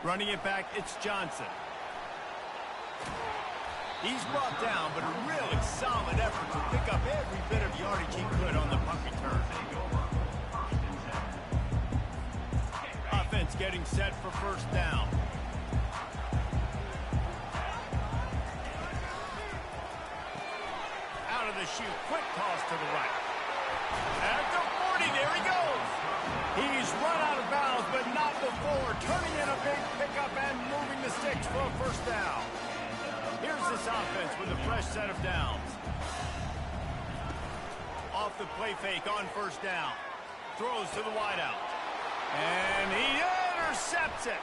Running it back, it's Johnson. He's brought down, but a really solid effort to pick up every bit of yardage he could on the punt return. Offense getting set for first down. Out of the chute, quick toss to the right. At the 40, there he goes. He's run out of bounds, but not before turning in a big pickup and moving the sticks for a first down. Here's this offense with a fresh set of downs. Off the play fake on first down. Throws to the wideout. And he intercepts it.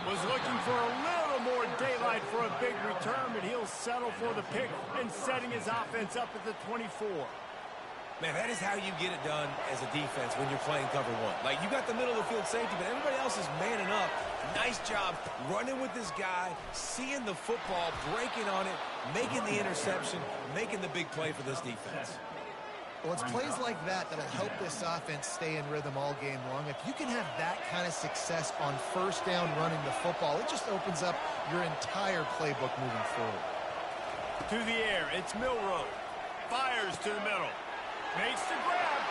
Was looking for a little more daylight for a big return, but he'll settle for the pick and setting his offense up at the 24. Man, that is how you get it done as a defense when you're playing cover one. Like, you got the middle of the field safety, but everybody else is manning up. Nice job running with this guy, seeing the football, breaking on it, making the interception, making the big play for this defense. Well, it's plays like that that'll help this offense stay in rhythm all game long. If you can have that kind of success on first down running the football, it just opens up your entire playbook moving forward. To the air, it's Milroe. Fires to the middle. Makes the grab.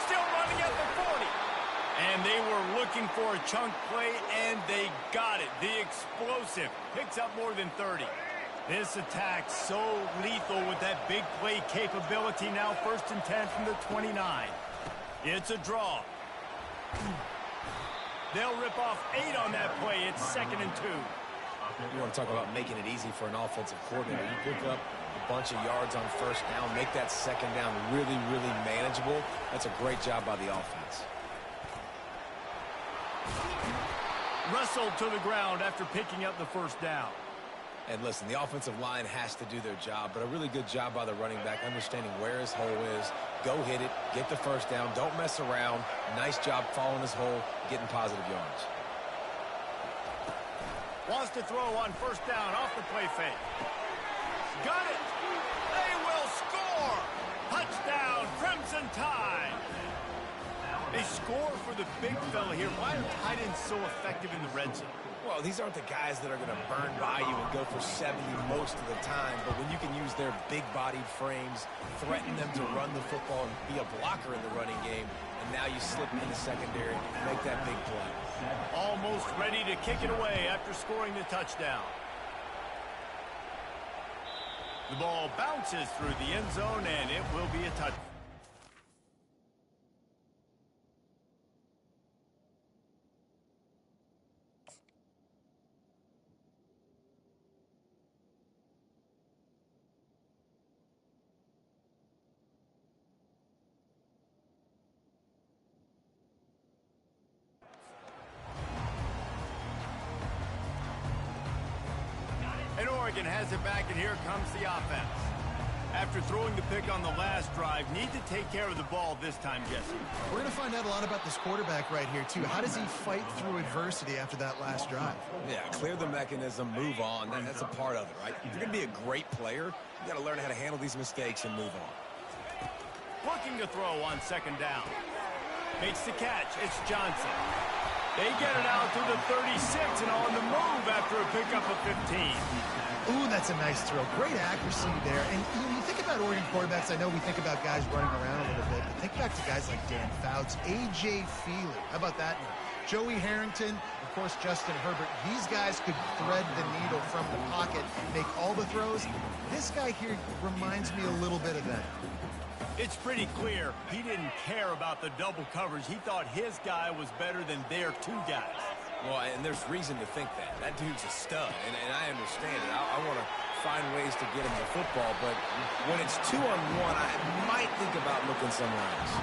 Still running at the 40. And they were looking for a chunk play, and they got it. The explosive picks up more than 30. This attack so lethal with that big play capability. Now first and 10 from the 29. It's a draw. They'll rip off 8 on that play. It's second and 2. You want to talk about making it easy for an offensive coordinator. You pick up a bunch of yards on first down, make that second down really, really manageable. That's a great job by the offense. Wrestled to the ground after picking up the first down. And listen, the offensive line has to do their job, but a really good job by the running back, understanding where his hole is. Go hit it, get the first down, don't mess around. Nice job following his hole, getting positive yards. Wants to throw on first down off the play fake. Got it. They will score. Touchdown, Crimson Tide. They score for the big fella here. Why are tight ends so effective in the red zone? Well, these aren't the guys that are going to burn by you and go for 70 most of the time, but when you can use their big-bodied frames, threaten them to run the football and be a blocker in the running game, and now you slip in the secondary and make that big play. Almost ready to kick it away after scoring the touchdown. The ball bounces through the end zone, and it will be a touchdown. And Oregon has it back, and here comes the offense. After throwing the pick on the last drive, need to take care of the ball this time, Jesse. We're going to find out a lot about this quarterback right here, too. How does he fight through adversity after that last drive? Yeah, clear the mechanism, move on. That's a part of it, right? If you're going to be a great player, you got to learn how to handle these mistakes and move on. Looking to throw on second down. Makes the catch. It's Johnson. They get it out to the 36 and on the move after a pickup of 15. Ooh, that's a nice throw. Great accuracy there. And you think about Oregon quarterbacks, I know we think about guys running around a little bit, but think back to guys like Dan Fouts, A.J. Feely. How about that name? Joey Harrington, of course, Justin Herbert. These guys could thread the needle from the pocket, make all the throws. This guy here reminds me a little bit of that. It's pretty clear he didn't care about the double coverage. He thought his guy was better than their two guys. Well, and there's reason to think that. That dude's a stud, and I understand it. I want to find ways to get him the football, but when it's 2-on-1, I might think about looking somewhere else.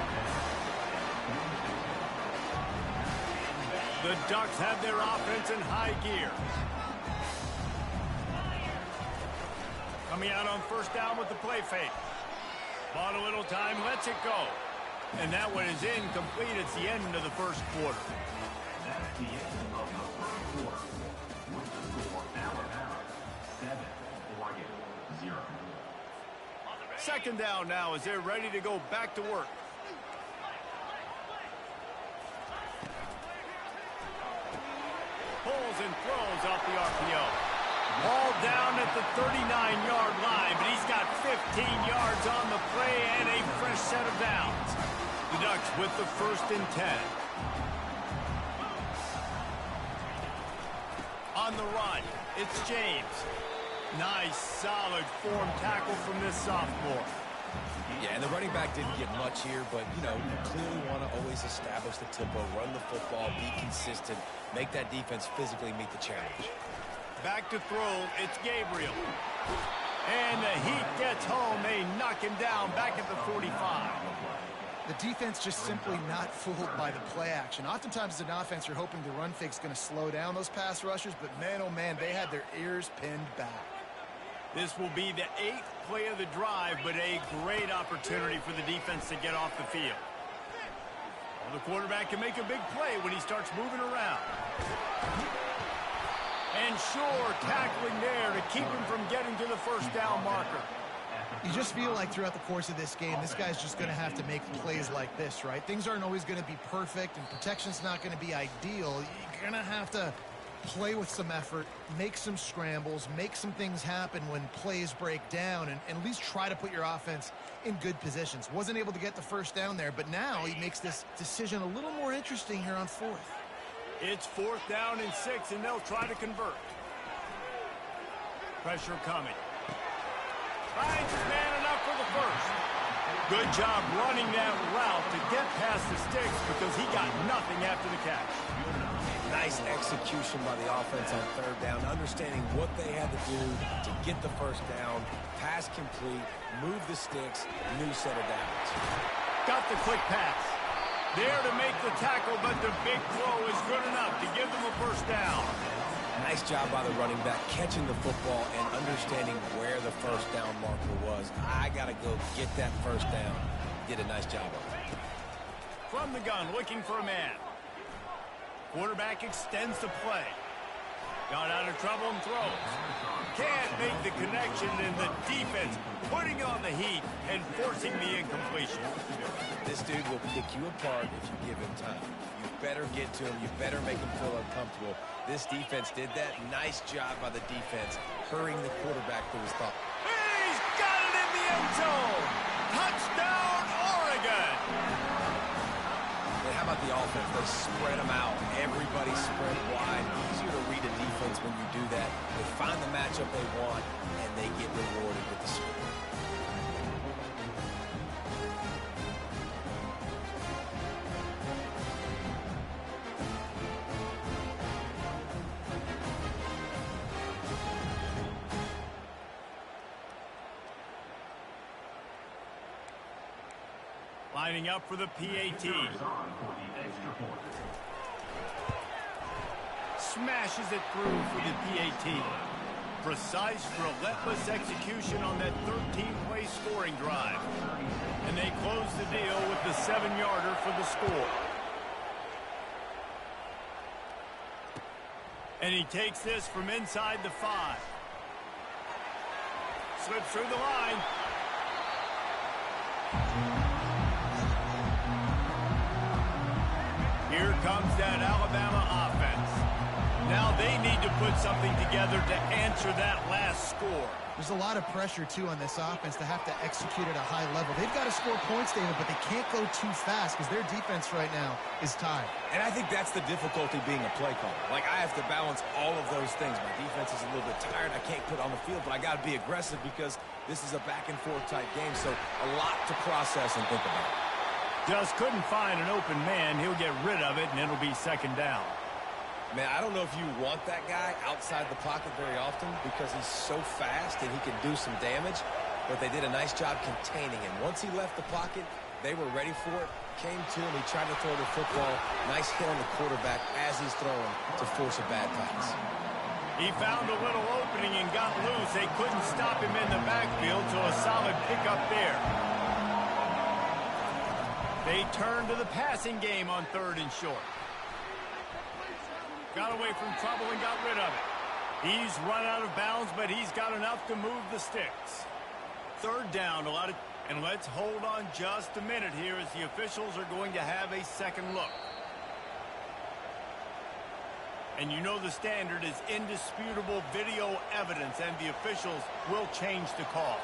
The Ducks have their offense in high gear. Coming out on first down with the play fake. Bought a little time, lets it go. And that one is incomplete. It's the end of the first quarter. That's the end of the first quarter. With the score, Alabama 7, Oregon 0. Second down now as they're ready to go back to work. Pulls and throws off the RPO. Ball down at the 39-yard line, but he's got 15 yards on the play and a fresh set of downs. The Ducks with the 1st and 10. On the run, it's James. Nice, solid form tackle from this sophomore. Yeah, and the running back didn't get much here, but, you know, you clearly want to always establish the tempo, run the football, be consistent, make that defense physically meet the challenge. Back to throw, it's Gabriel. And the Heat gets home. They knock him down back at the 45. The defense just simply not fooled by the play action. Oftentimes as an offense, you're hoping the run fake's going to slow down those pass rushers, but man, oh man, they had their ears pinned back. This will be the 8th play of the drive, but a great opportunity for the defense to get off the field. Well, the quarterback can make a big play when he starts moving around. And sure, tackling there to keep him from getting to the first down marker. You just feel like throughout the course of this game, this guy's just going to have to make plays like this, right? Things aren't always going to be perfect, and protection's not going to be ideal. You're going to have to play with some effort, make some scrambles, make some things happen when plays break down, and at least try to put your offense in good positions. Wasn't able to get the first down there, but now he makes this decision a little more interesting here on 4th. It's 4th down and 6, and they'll try to convert. Pressure coming. Finds his man enough for the first. Good job running that route to get past the sticks because he got nothing after the catch. Nice execution by the offense on 3rd down, understanding what they had to do to get the first down, pass complete, move the sticks, new set of downs. Got the quick pass. There to make the tackle, but the big throw is good enough to give them a first down. Nice job by the running back catching the football and understanding where the first down marker was. I got to go get that first down. Did a nice job of it. From the gun, looking for a man. Quarterback extends the play. Got out of trouble and throws. can't make the connection, and the defense putting on the heat and forcing the incompletion. This dude will pick you apart if you give him time. You better get to him. You better make him feel uncomfortable. This defense did that. Nice job by the defense, hurrying the quarterback to his thought. He's got it in the end zone. Touchdown, Oregon. And how about the offense? They spread them out. Everybody spread wide. Easier to read a defense when you do that. They find the matchup they want, and they get rewarded with the score. Lining up for the PAT. Smashes it through for the PAT. Precise, relentless execution on that 13-play scoring drive. And they close the deal with the 7-yarder for the score. And he takes this from inside the 5. Slips through the line. Here comes that Alabama offense. Now they need to put something together to answer that last score. There's a lot of pressure, too, on this offense to have to execute at a high level. They've got to score points, David, but they can't go too fast because their defense right now is tied. And I think that's the difficulty being a play caller. Like, I have to balance all of those things. My defense is a little bit tired. I can't put on the field, but I got to be aggressive because this is a back-and-forth type game. So a lot to process and think about. Just couldn't find an open man. He'll get rid of it, and it'll be second down. Man, I don't know if you want that guy outside the pocket very often because he's so fast and he can do some damage, but they did a nice job containing him. Once he left the pocket, they were ready for it, came to him, he tried to throw the football. Nice hit on the quarterback as he's throwing to force a bad pass. He found a little opening and got loose. They couldn't stop him in the backfield, so a solid pickup there. They turn to the passing game on 3rd and short. Got away from trouble and got rid of it. He's run out of bounds, but he's got enough to move the sticks. 3rd down, and let's hold on just a minute here as the officials are going to have a second look. And you know the standard is indisputable video evidence, and the officials will change the call.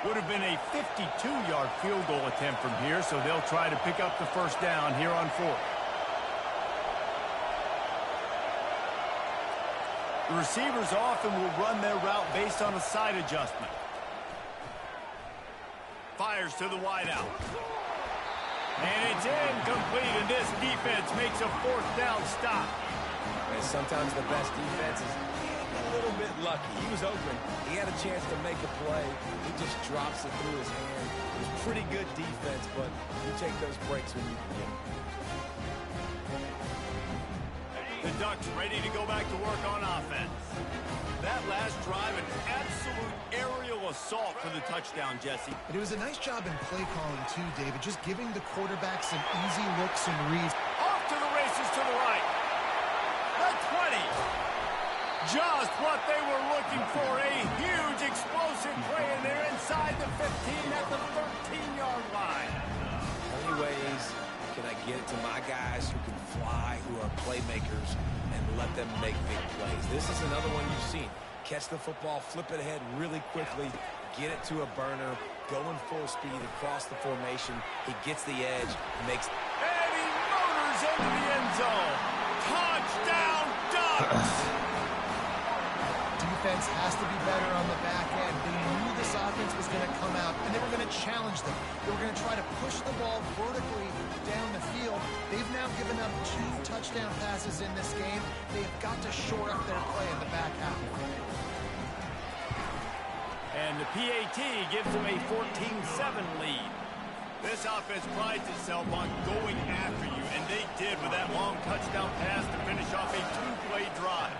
Would have been a 52-yard field goal attempt from here, so they'll try to pick up the 1st down here on 4th. The receivers often will run their route based on a side adjustment. Fires to the wideout. And it's incomplete, and this defense makes a 4th down stop. And sometimes the best defense is a little bit lucky. He was open. He had a chance to make a play. He just drops it through his hand. It was pretty good defense, but you take those breaks when you can. The Ducks ready to go back to work on offense. That last drive, an absolute aerial assault for the touchdown, Jesse. But it was a nice job in play calling, too, David, just giving the quarterback some easy looks and reads. Off to the races to the right. The 20. Just what they were looking for, a huge explosive play, and they're inside the 15 at the 13-yard line. How many ways can I get it to my guys who can fly, who are playmakers, and let them make big plays? This is another one you've seen. Catch the football, flip it ahead really quickly, get it to a burner, going full speed across the formation. He gets the edge, makes... And he motors into the end zone. Touchdown, Ducks! Defense has to be better on the back end. They knew this offense was going to come out, and they were going to challenge them. They were going to try to push the ball vertically down the field. They've now given up 2 touchdown passes in this game. They've got to shore up their play in the back half. And the PAT gives them a 14-7 lead. This offense prides itself on going after you, and they did with that long touchdown pass to finish off a 2-play drive.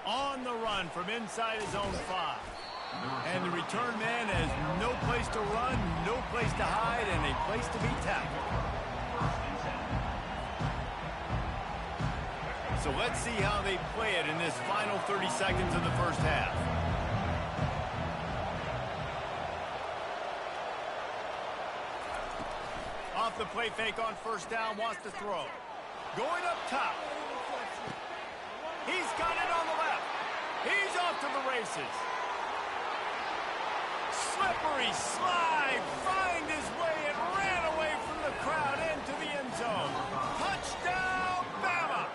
On the run from inside his own 5. And the return man has no place to run, no place to hide, and a place to be tackled. So let's see how they play it in this final 30 seconds of the first half. Off the play fake on first down, wants to throw. Going up top. He's got it on the left. He's off to the races. Slippery slide, find his way and ran away from the crowd into the end zone. Touchdown, Bama!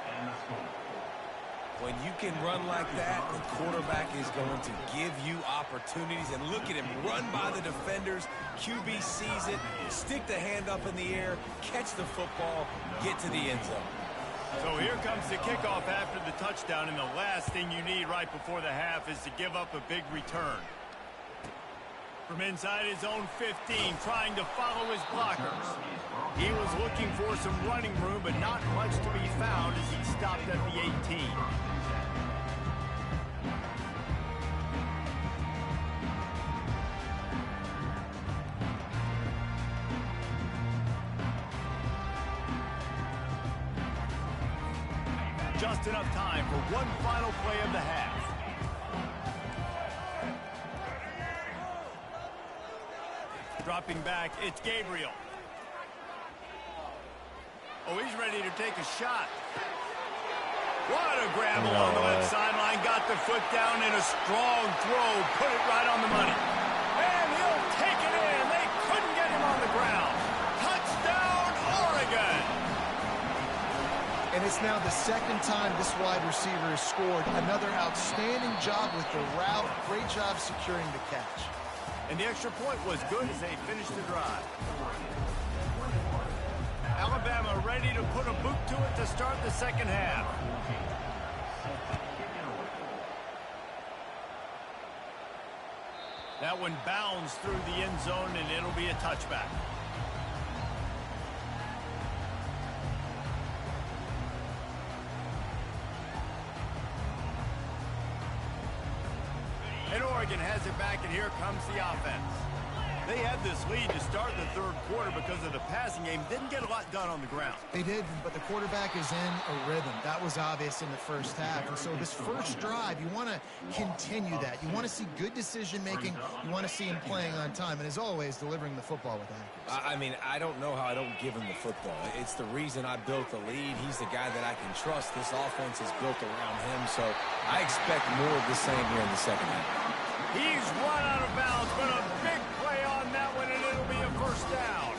When you can run like that, the quarterback is going to give you opportunities. And look at him run by the defenders. QB sees it, stick the hand up in the air, catch the football, get to the end zone. So here comes the kickoff after the touchdown, and the last thing you need right before the half is to give up a big return. From inside his own 15, trying to follow his blockers. He was looking for some running room, but not much to be found as he stopped at the 18. Just enough time for one final play of the half. Dropping back, it's Gabriel. Oh, he's ready to take a shot. What a grab along the left sideline. Got the foot down in a strong throw. Put it right on the money. And he'll take it in. They couldn't get him on the ground. Touchdown, Oregon. And it's now the second time this wide receiver has scored. Another outstanding job with the route. Great job securing the catch. And the extra point was good as they finished the drive. Alabama ready to put a boot to it to start the second half. That one bounds through the end zone, and it'll be a touchback. And Oregon has it back, and here comes the offense. They had this lead to start the third quarter because of the passing game. Didn't get a lot done on the ground. They did, but the quarterback is in a rhythm. That was obvious in the first half. And so this first drive, you want to continue that. You want to see good decision-making. You want to see him playing on time. And as always, delivering the football with accuracy. I mean, I don't know how I don't give him the football. It's the reason I built the lead. He's the guy that I can trust. This offense is built around him. So I expect more of the same here in the second half. He's run out of bounds, but a big play on that one, and it'll be a first down.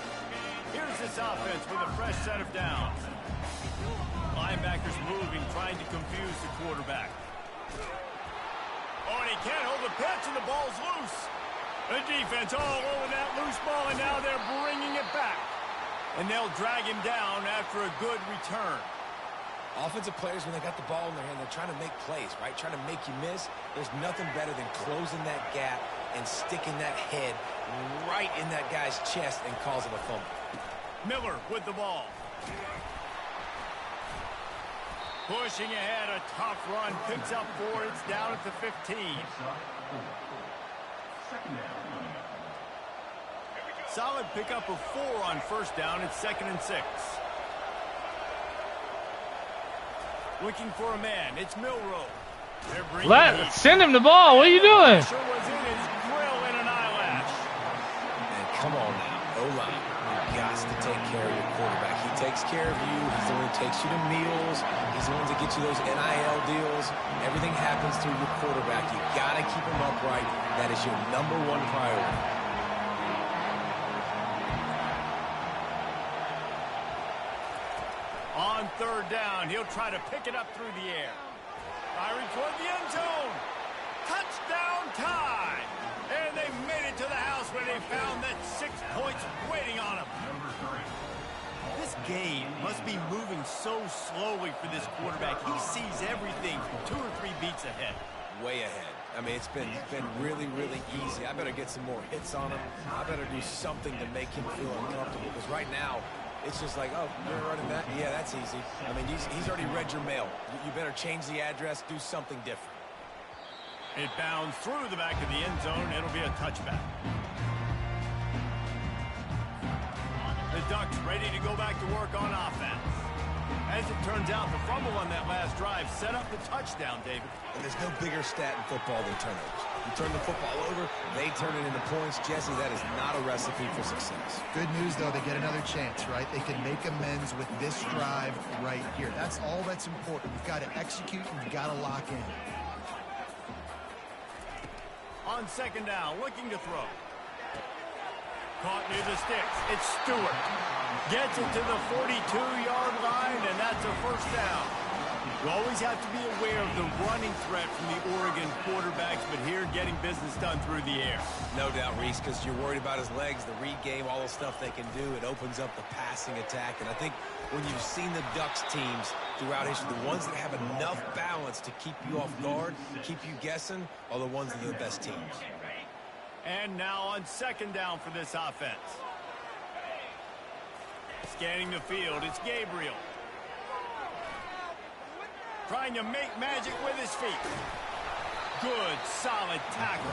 Here's this offense with a fresh set of downs. Linebackers moving, trying to confuse the quarterback. Oh, and he can't hold the pitch, and the ball's loose. The defense all over that loose ball, and now they're bringing it back. And they'll drag him down after a good return. Offensive players, when they got the ball in their hand, they're trying to make plays, right? Trying to make you miss. There's nothing better than closing that gap and sticking that head right in that guy's chest and causing a fumble. Miller with the ball. Pushing ahead, a tough run. Picks up 4. It's down at the 15. Solid pickup of 4 on first down. It's 2nd and 6. Looking for a man. It's Milroe. Send him the ball. What are you doing? Sure was in his grill in an eyelash. And come on now, O-line. You've got to take care of your quarterback. He takes care of you. He's the one who takes you to meals. He's the one to get you those NIL deals. Everything happens through your quarterback. You got to keep him upright. That is your #1 priority. On third down, he'll try to pick it up through the air. Firing toward the end zone. Touchdown time. And they made it to the house where they found that 6 points waiting on them. This game must be moving so slowly for this quarterback. He sees everything 2 or 3 beats ahead. Way ahead. I mean, it's been really, really easy. I better get some more hits on him. I better do something to make him feel uncomfortable. Because right now, it's just like, oh, you're running that? Yeah, that's easy. I mean, he's already read your mail. You better change the address, do something different. It bounds through the back of the end zone. It'll be a touchback. The Ducks ready to go back to work on offense. As it turns out, the fumble on that last drive set up the touchdown, David. And there's no bigger stat in football than turnovers. You turn the football over, they turn it into points. Jesse, that is not a recipe for success. Good news, though, they get another chance, right? They can make amends with this drive right here. That's all that's important. You've got to execute and you've got to lock in. On second down, looking to throw. Caught near the sticks. It's Stewart. Gets it to the 42-yard line, and that's a first down. You always have to be aware of the running threat from the Oregon quarterbacks, but here getting business done through the air. No doubt, Reese, because you're worried about his legs, the read game, all the stuff they can do. It opens up the passing attack. And I think when you've seen the Ducks teams throughout history, the ones that have enough balance to keep you off guard, keep you guessing, are the ones that are the best teams. And now on second down for this offense. Scanning the field, it's Gabriel. Trying to make magic with his feet. Good, solid tackle.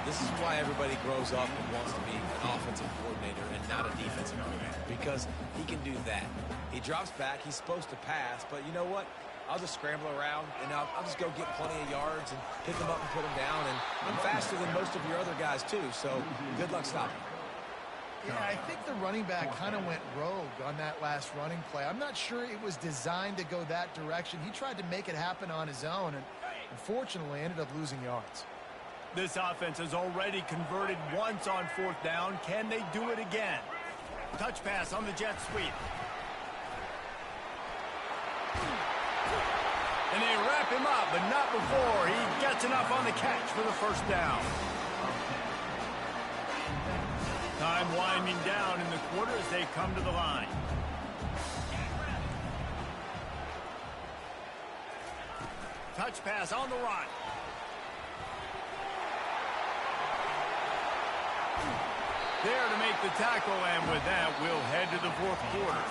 This is why everybody grows up and wants to be an offensive coordinator and not a defensive coordinator, because he can do that. He drops back, he's supposed to pass, but you know what? I'll just scramble around, and I'll just go get plenty of yards and pick them up and put them down, and I'm faster than most of your other guys, too, so good luck stopping. Yeah, I think the running back kind of went rogue on that last running play. I'm not sure it was designed to go that direction. He tried to make it happen on his own, and unfortunately ended up losing yards. This offense has already converted once on fourth down. Can they do it again? Touch pass on the jet sweep. And they wrap him up, but not before he gets enough on the catch for the first down. Time winding down in the quarter as they come to the line. Touch pass on the run. There to make the tackle, and with that, we'll head to the fourth quarter.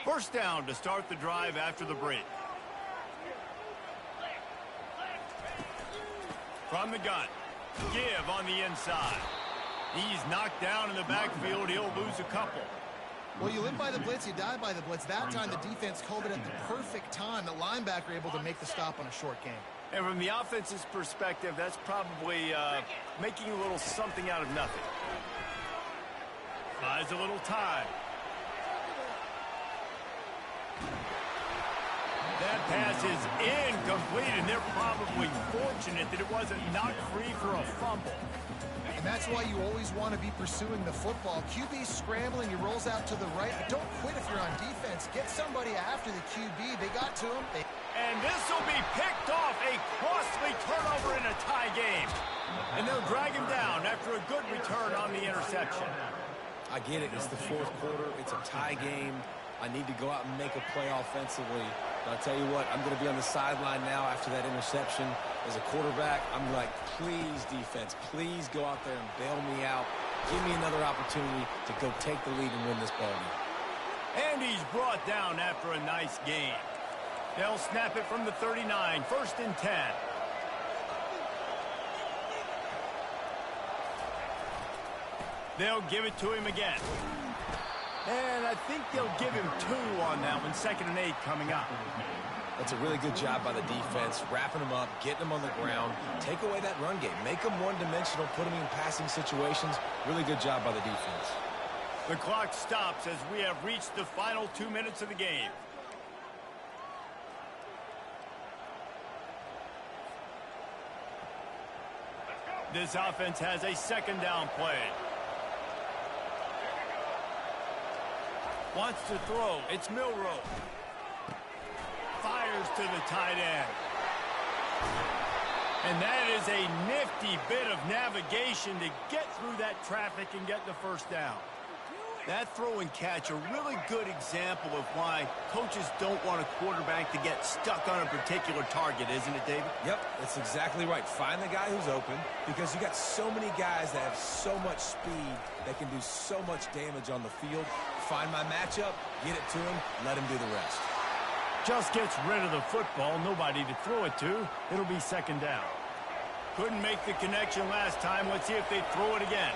First down to start the drive after the break. From the gun. Give on the inside. He's knocked down in the backfield. He'll lose a couple. Well, you live by the blitz, you die by the blitz. That time the defense called it at the perfect time. The linebacker able to make the stop on a short game. And from the offense's perspective, that's probably making a little something out of nothing. Buys a little time. That pass is incomplete, and they're probably fortunate that it wasn't knocked free for a fumble. And that's why you always want to be pursuing the football. QB's scrambling, he rolls out to the right, but don't quit if you're on defense. Get somebody after the QB. They got to him. And this will be picked off, a costly turnover in a tie game. And they'll drag him down after a good return on the interception. I get it. It's the fourth quarter. It's a tie game. I need to go out and make a play offensively. But I'll tell you what, I'm going to be on the sideline now after that interception. As a quarterback, I'm like, please, defense, please go out there and bail me out. Give me another opportunity to go take the lead and win this ball game. And he's brought down after a nice game. They'll snap it from the 39, 1st and 10. They'll give it to him again. And I think they'll give him 2 on that one. 2nd and 8 coming up. That's a really good job by the defense, wrapping them up, getting them on the ground. Take away that run game. Make them one-dimensional, put them in passing situations. Really good job by the defense. The clock stops as we have reached the final 2 minutes of the game. This offense has a 2nd down play. Wants to throw. It's Milroe. Fires to the tight end. And that is a nifty bit of navigation to get through that traffic and get the first down. That throw and catch, a really good example of why coaches don't want a quarterback to get stuck on a particular target, isn't it, David? Yep, that's exactly right. Find the guy who's open, because you got so many guys that have so much speed that can do so much damage on the field. Find my matchup, get it to him, let him do the rest. Just gets rid of the football, nobody to throw it to. It'll be second down. Couldn't make the connection last time. Let's see if they throw it again.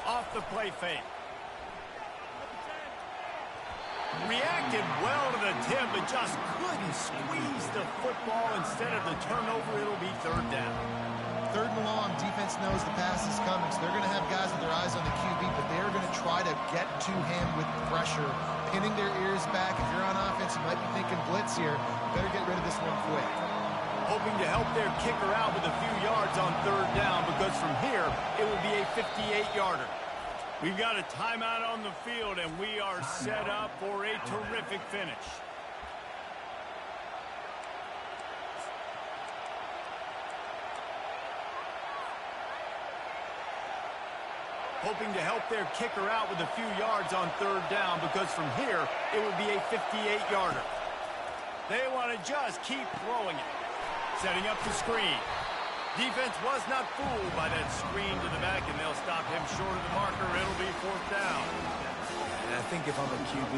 Off the play fake. Reacted well to the tip, but just couldn't squeeze the football. Instead of the turnover, it'll be third down. Third and long, defense knows the pass is coming, so they're going to have guys with their eyes on the QB, but they're going to try to get to him with pressure, pinning their ears back. If you're on offense, you might be thinking blitz here. You better get rid of this one quick. Hoping to help their kicker out with a few yards on third down, because from here, it will be a 58-yarder. We've got a timeout on the field, and we are set up for a terrific finish. Hoping to help their kicker out with a few yards on third down, because from here, it will be a 58-yarder. They want to just keep throwing it. Setting up the screen. Defense was not fooled by that screen to the back, and they'll stop him short of the marker. It'll be fourth down. And I think if I'm a QB,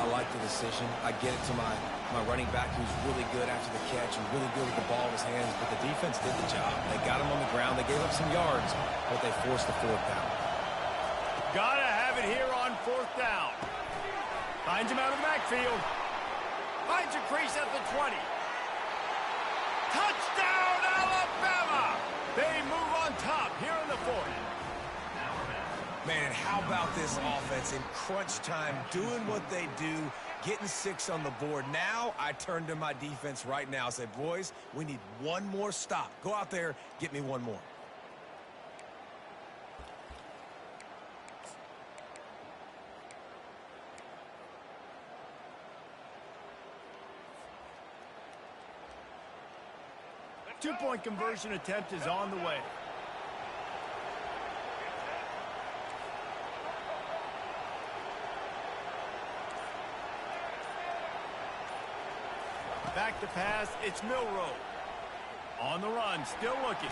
I like the decision. I get it to my running back, who's really good after the catch and really good with the ball in his hands, but the defense did the job. They got him on the ground. They gave up some yards, but they forced the fourth down. Gotta have it here on fourth down. Finds him out of the backfield. Finds a crease at the 20. Touchdown, Alabama! They move on top here in the fourth. Man, how about this offense in crunch time, doing what they do, getting 6 on the board. Now I turn to my defense right now and say, boys, we need one more stop. Go out there, get me one more. Two-point conversion attempt is on the way. Back to pass, it's Milroe. On the run, still looking.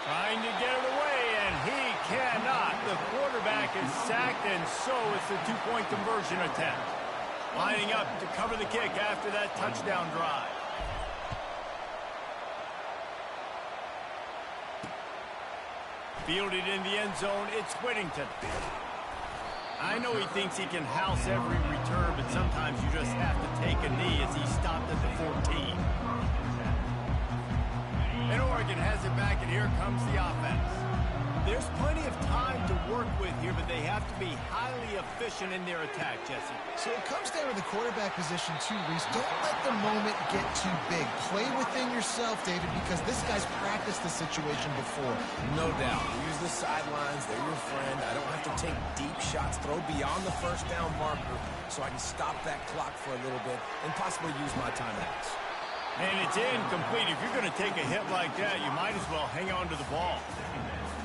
Trying to get it away, and he cannot. The quarterback is sacked, and so is the two-point conversion attempt. Lining up to cover the kick after that touchdown drive. Fielded in the end zone, it's Whittington. I know he thinks he can house every return, but sometimes you just have to take a knee as he stopped at the 14. And Oregon has it back, and here comes the offense. There's plenty of time to work with here, but they have to be highly efficient in their attack, Jesse. So it comes down to the quarterback position too, Reese. Don't let the moment get too big. Play within yourself, David, because this guy's practiced the situation before. No doubt. Use the sidelines. They're your friend. I don't have to take deep shots, throw beyond the first down marker so I can stop that clock for a little bit and possibly use my timeouts. And it's incomplete. If you're going to take a hit like that, you might as well hang on to the ball.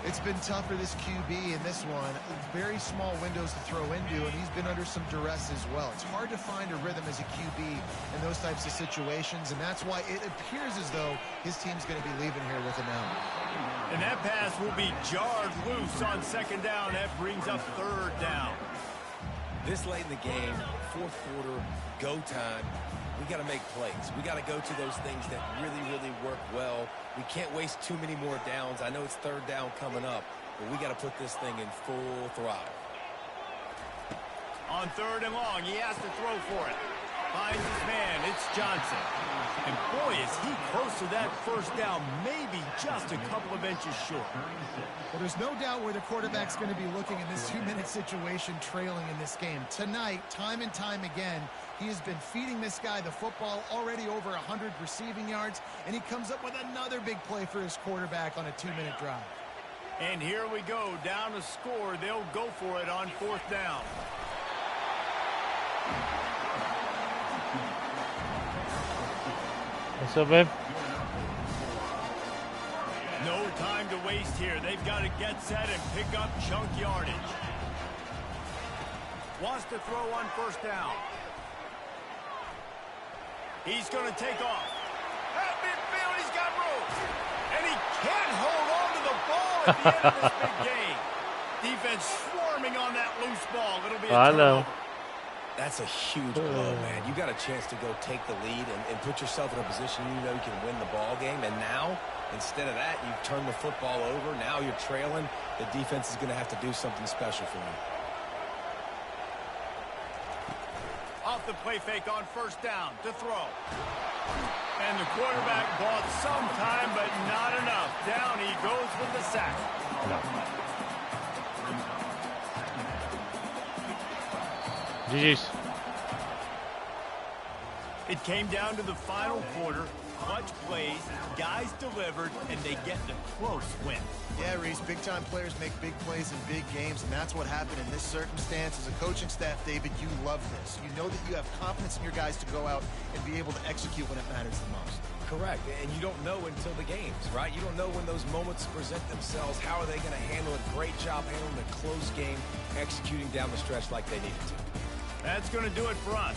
It's been tough for this QB in this one. Very small windows to throw into, and he's been under some duress as well. It's hard to find a rhythm as a QB in those types of situations, and that's why it appears as though his team's going to be leaving here with an out. And that pass will be jarred loose on second down. That brings up third down. This late in the game, fourth quarter, go time, we got to make plays. We got to go to those things that really, really work well. We can't waste too many more downs. I know it's third down coming up, but we got to put this thing in full throttle. On third and long, he has to throw for it. Finds his man, it's Johnson. And boy, is he close to that first down, maybe just a couple of inches short. Well, there's no doubt where the quarterback's going to be looking in this 2-minute situation, trailing in this game. Tonight, time and time again, he has been feeding this guy the football, already over 100 receiving yards, and he comes up with another big play for his quarterback on a 2-minute drive. And here we go, down to score. They'll go for it on fourth down. What's up, babe? No time to waste here. They've got to get set and pick up chunk yardage. Wants to throw on first down. He's going to take off. At midfield, he's got room. And he can't hold on to the ball at the end of this big game. Defense swarming on that loose ball. It'll be a turnover. That's a huge blow, man. You got a chance to go take the lead and put yourself in a position you know you can win the ball game. And now, instead of that, you turn the football over. Now you're trailing. The defense is going to have to do something special for you. Off the play fake on first down to throw. And the quarterback bought some time, but not enough. Down he goes with the sack. GG's. It came down to the final quarter. Clutch plays, guys delivered, and they get the close win. Yeah, Reese, big-time players make big plays in big games, and that's what happened in this circumstance. As a coaching staff, David, you love this. You know that you have confidence in your guys to go out and be able to execute when it matters the most. Correct, and you don't know until the games, right? You don't know when those moments present themselves. How are they going to handle it? Great job handling a close game, executing down the stretch like they needed to. That's going to do it for us.